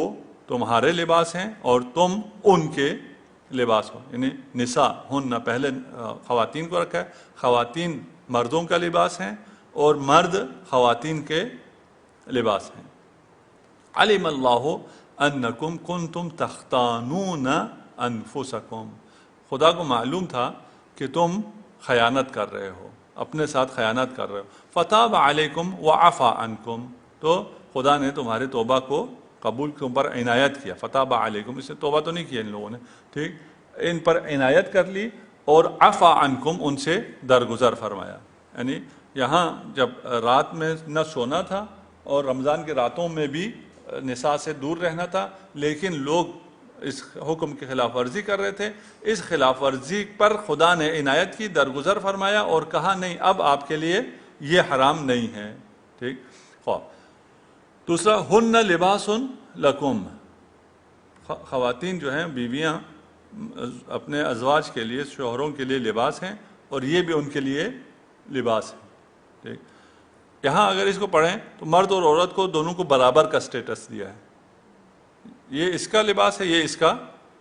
تمہارے لباس ہیں اور تم ان کے لباس ہو، یعنی نساء ہن پہلے خواتین کو رکھا ہے، خواتین مردوں کا لباس ہیں اور مرد خواتین کے لباس ہیں۔ علم اللہ انکم کنتم تختانون انفسکم، خدا کو معلوم تھا کہ تم خیانت کر رہے ہو، اپنے ساتھ خیانت کر رہے ہو، فتاب علیکم وعفا عنکم، تو خدا نے تمہارے توبہ کو قبول تم پر عنایت کیا، فتاب علیکم، اس سے توبہ تو نہیں کیا ان لوگوں نے، ٹھیک، ان پر عنایت کر لی اور عفا عنکم، ان سے درگزر فرمایا۔ یعنی یہاں جب رات میں نہ سونا تھا اور رمضان کے راتوں میں بھی نساء سے دور رہنا تھا، لیکن لوگ اس حکم کی خلاف ورزی کر رہے تھے، اس خلاف ورزی پر خدا نے عنایت کی، درگزر فرمایا اور کہا نہیں اب آپ کے لیے یہ حرام نہیں ہے، ٹھیک۔ دوسرا ہن لباس لکم، خواتین جو ہیں بیویاں اپنے ازواج کے لیے، شوہروں کے لیے لباس ہیں اور یہ بھی ان کے لیے لباس ہے، ٹھیک۔ یہاں اگر اس کو پڑھیں تو مرد اور عورت کو دونوں کو برابر کا سٹیٹس دیا ہے، یہ اس کا لباس ہے، یہ اس کا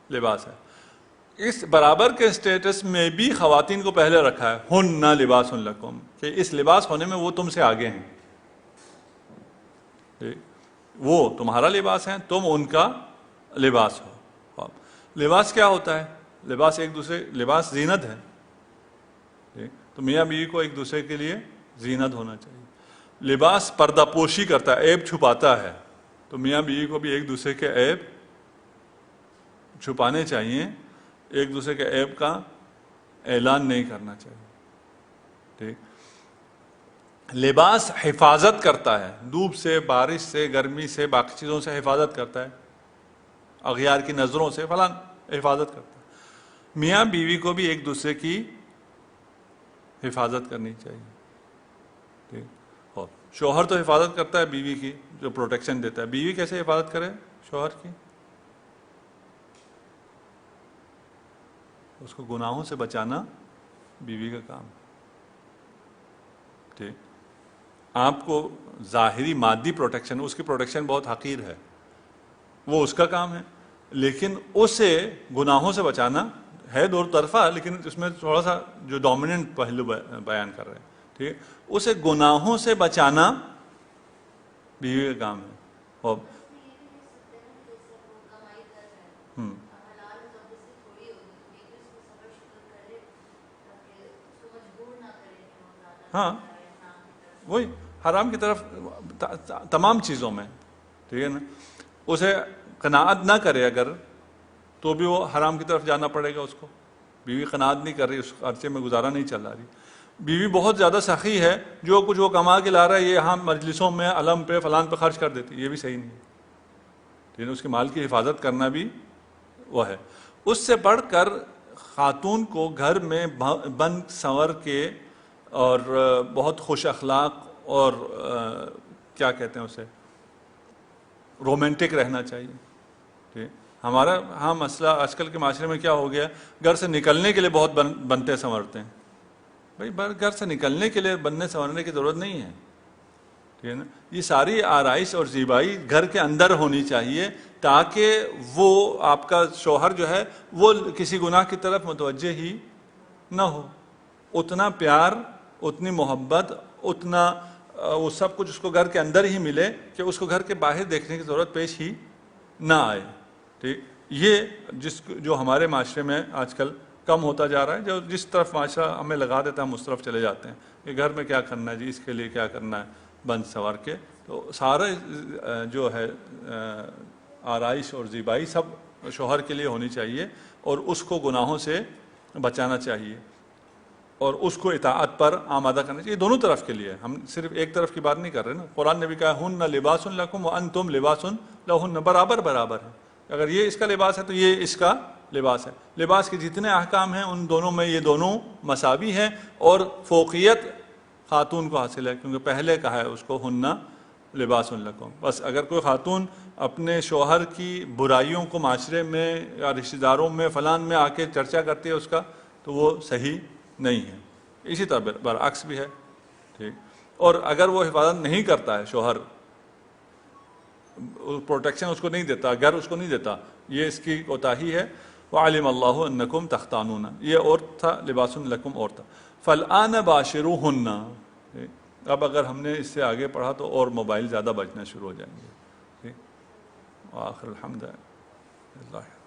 لباس ہے۔ اس برابر کے سٹیٹس میں بھی خواتین کو پہلے رکھا ہے، ہن لباس لکم، کہ اس لباس ہونے میں وہ تم سے آگے ہیں، وہ تمہارا لباس ہے، تم ان کا لباس ہو۔ لباس کیا ہوتا ہے؟ لباس ایک دوسرے، لباس زینت ہے، تو میاں بیوی کو ایک دوسرے کے لیے زینت ہونا چاہیے۔ لباس پردہ پوشی کرتا ہے، عیب چھپاتا ہے، تو میاں بیوی کو بھی ایک دوسرے کے عیب چھپانے چاہیے، ایک دوسرے کے عیب کا اعلان نہیں کرنا چاہیے، ٹھیک۔ لباس حفاظت کرتا ہے، دھوپ سے، بارش سے، گرمی سے، باقی چیزوں سے حفاظت کرتا ہے، اغیار کی نظروں سے فلاں حفاظت کرتا ہے۔ میاں بیوی کو بھی ایک دوسرے کی حفاظت کرنی چاہیے، ٹھیک۔ اور شوہر تو حفاظت کرتا ہے بیوی کی، جو پروٹیکشن دیتا ہے، بیوی کیسے حفاظت کرے شوہر کی؟ اس کو گناہوں سے بچانا بیوی کا کام ہے، ٹھیک۔ آپ کو ظاہری مادی پروٹیکشن، اس کی پروٹیکشن بہت حقیر ہے، وہ اس کا کام ہے، لیکن اسے گناہوں سے بچانا ہے دو طرفہ، لیکن اس میں تھوڑا سا جو ڈومیننٹ پہلو بیان کر رہے ہیں، ٹھیک، اسے گناہوں سے بچانا بیوی کا کام ہے۔ اور ہاں وہی حرام کی طرف تمام چیزوں میں، ٹھیک ہے نا، اسے قناعت نہ کرے اگر تو بھی وہ حرام کی طرف جانا پڑے گا اس کو۔ بیوی قناعت نہیں کر رہی، اس خرچے میں گزارا نہیں چل رہی، بیوی بہت زیادہ سخی ہے، جو کچھ وہ کما کے لا رہا ہے یہ یہاں مجلسوں میں علم پہ فلان پہ خرچ کر دیتی، یہ بھی صحیح نہیں ہے، ٹھیک ہے، اس کے مال کی حفاظت کرنا بھی وہ ہے۔ اس سے بڑھ کر خاتون کو گھر میں بند سنور کے اور بہت خوش اخلاق اور کیا کہتے ہیں اسے، رومانٹک رہنا چاہیے، ٹھیک۔ ہمارا ہاں مسئلہ آج کل کے معاشرے میں کیا ہو گیا، گھر سے نکلنے کے لیے بہت بنتے سنورتے ہیں، بھائی گھر سے نکلنے کے لیے بننے سنورنے کی ضرورت نہیں ہے، ٹھیک ہے نا، یہ ساری آرائش اور زیبائی گھر کے اندر ہونی چاہیے، تاکہ وہ آپ کا شوہر جو ہے وہ کسی گناہ کی طرف متوجہ ہی نہ ہو، اتنا پیار، اتنی محبت، اتنا وہ سب کچھ اس کو گھر کے اندر ہی ملے کہ اس کو گھر کے باہر دیکھنے کی ضرورت پیش ہی نہ آئے، ٹھیک۔ یہ جو ہمارے معاشرے میں آج کل کم ہوتا جا رہا ہے، جو جس طرف معاشرہ ہمیں لگا دیتا ہے ہم اس طرف چلے جاتے ہیں کہ گھر میں کیا کرنا ہے جی، اس کے لیے کیا کرنا ہے بند سنور کے، تو سارے جو ہے آرائش اور زیبائی سب شوہر کے لیے ہونی چاہیے اور اس کو گناہوں سے بچانا چاہیے اور اس کو اطاعت پر آمادہ کرنا چاہیے، دونوں طرف کے لیے، ہم صرف ایک طرف کی بات نہیں کر رہے نا۔ قرآن نے بھی کہا ہن لباس لکم وانتم لباس لہن، برابر برابر ہے، اگر یہ اس کا لباس ہے تو یہ اس کا لباس ہے۔ لباس کے جتنے احکام ہیں ان دونوں میں یہ دونوں مساوی ہیں اور فوقیت خاتون کو حاصل ہے، کیونکہ پہلے کہا ہے اس کو ہن لباس لکم۔ بس اگر کوئی خاتون اپنے شوہر کی برائیوں کو معاشرے میں یا رشتہ داروں میں فلان میں آ کے چرچا کرتی ہے اس کا، تو وہ صحیح نہیں ہے۔ اسی طرح برعکس بھی ہے، ٹھیک۔ اور اگر وہ حفاظت نہیں کرتا ہے شوہر، پروٹیکشن اس کو نہیں دیتا، گھر اس کو نہیں دیتا، یہ اس کی کوتاہی ہے۔ وعلم اللہ انکم تختانون، یہ اور تھا، لباس لکم اور تھا، فالآن باشروہن، اب اگر ہم نے اس سے آگے پڑھا تو اور موبائل زیادہ بجنا شروع ہو جائیں گے. وآخر الحمد للہ.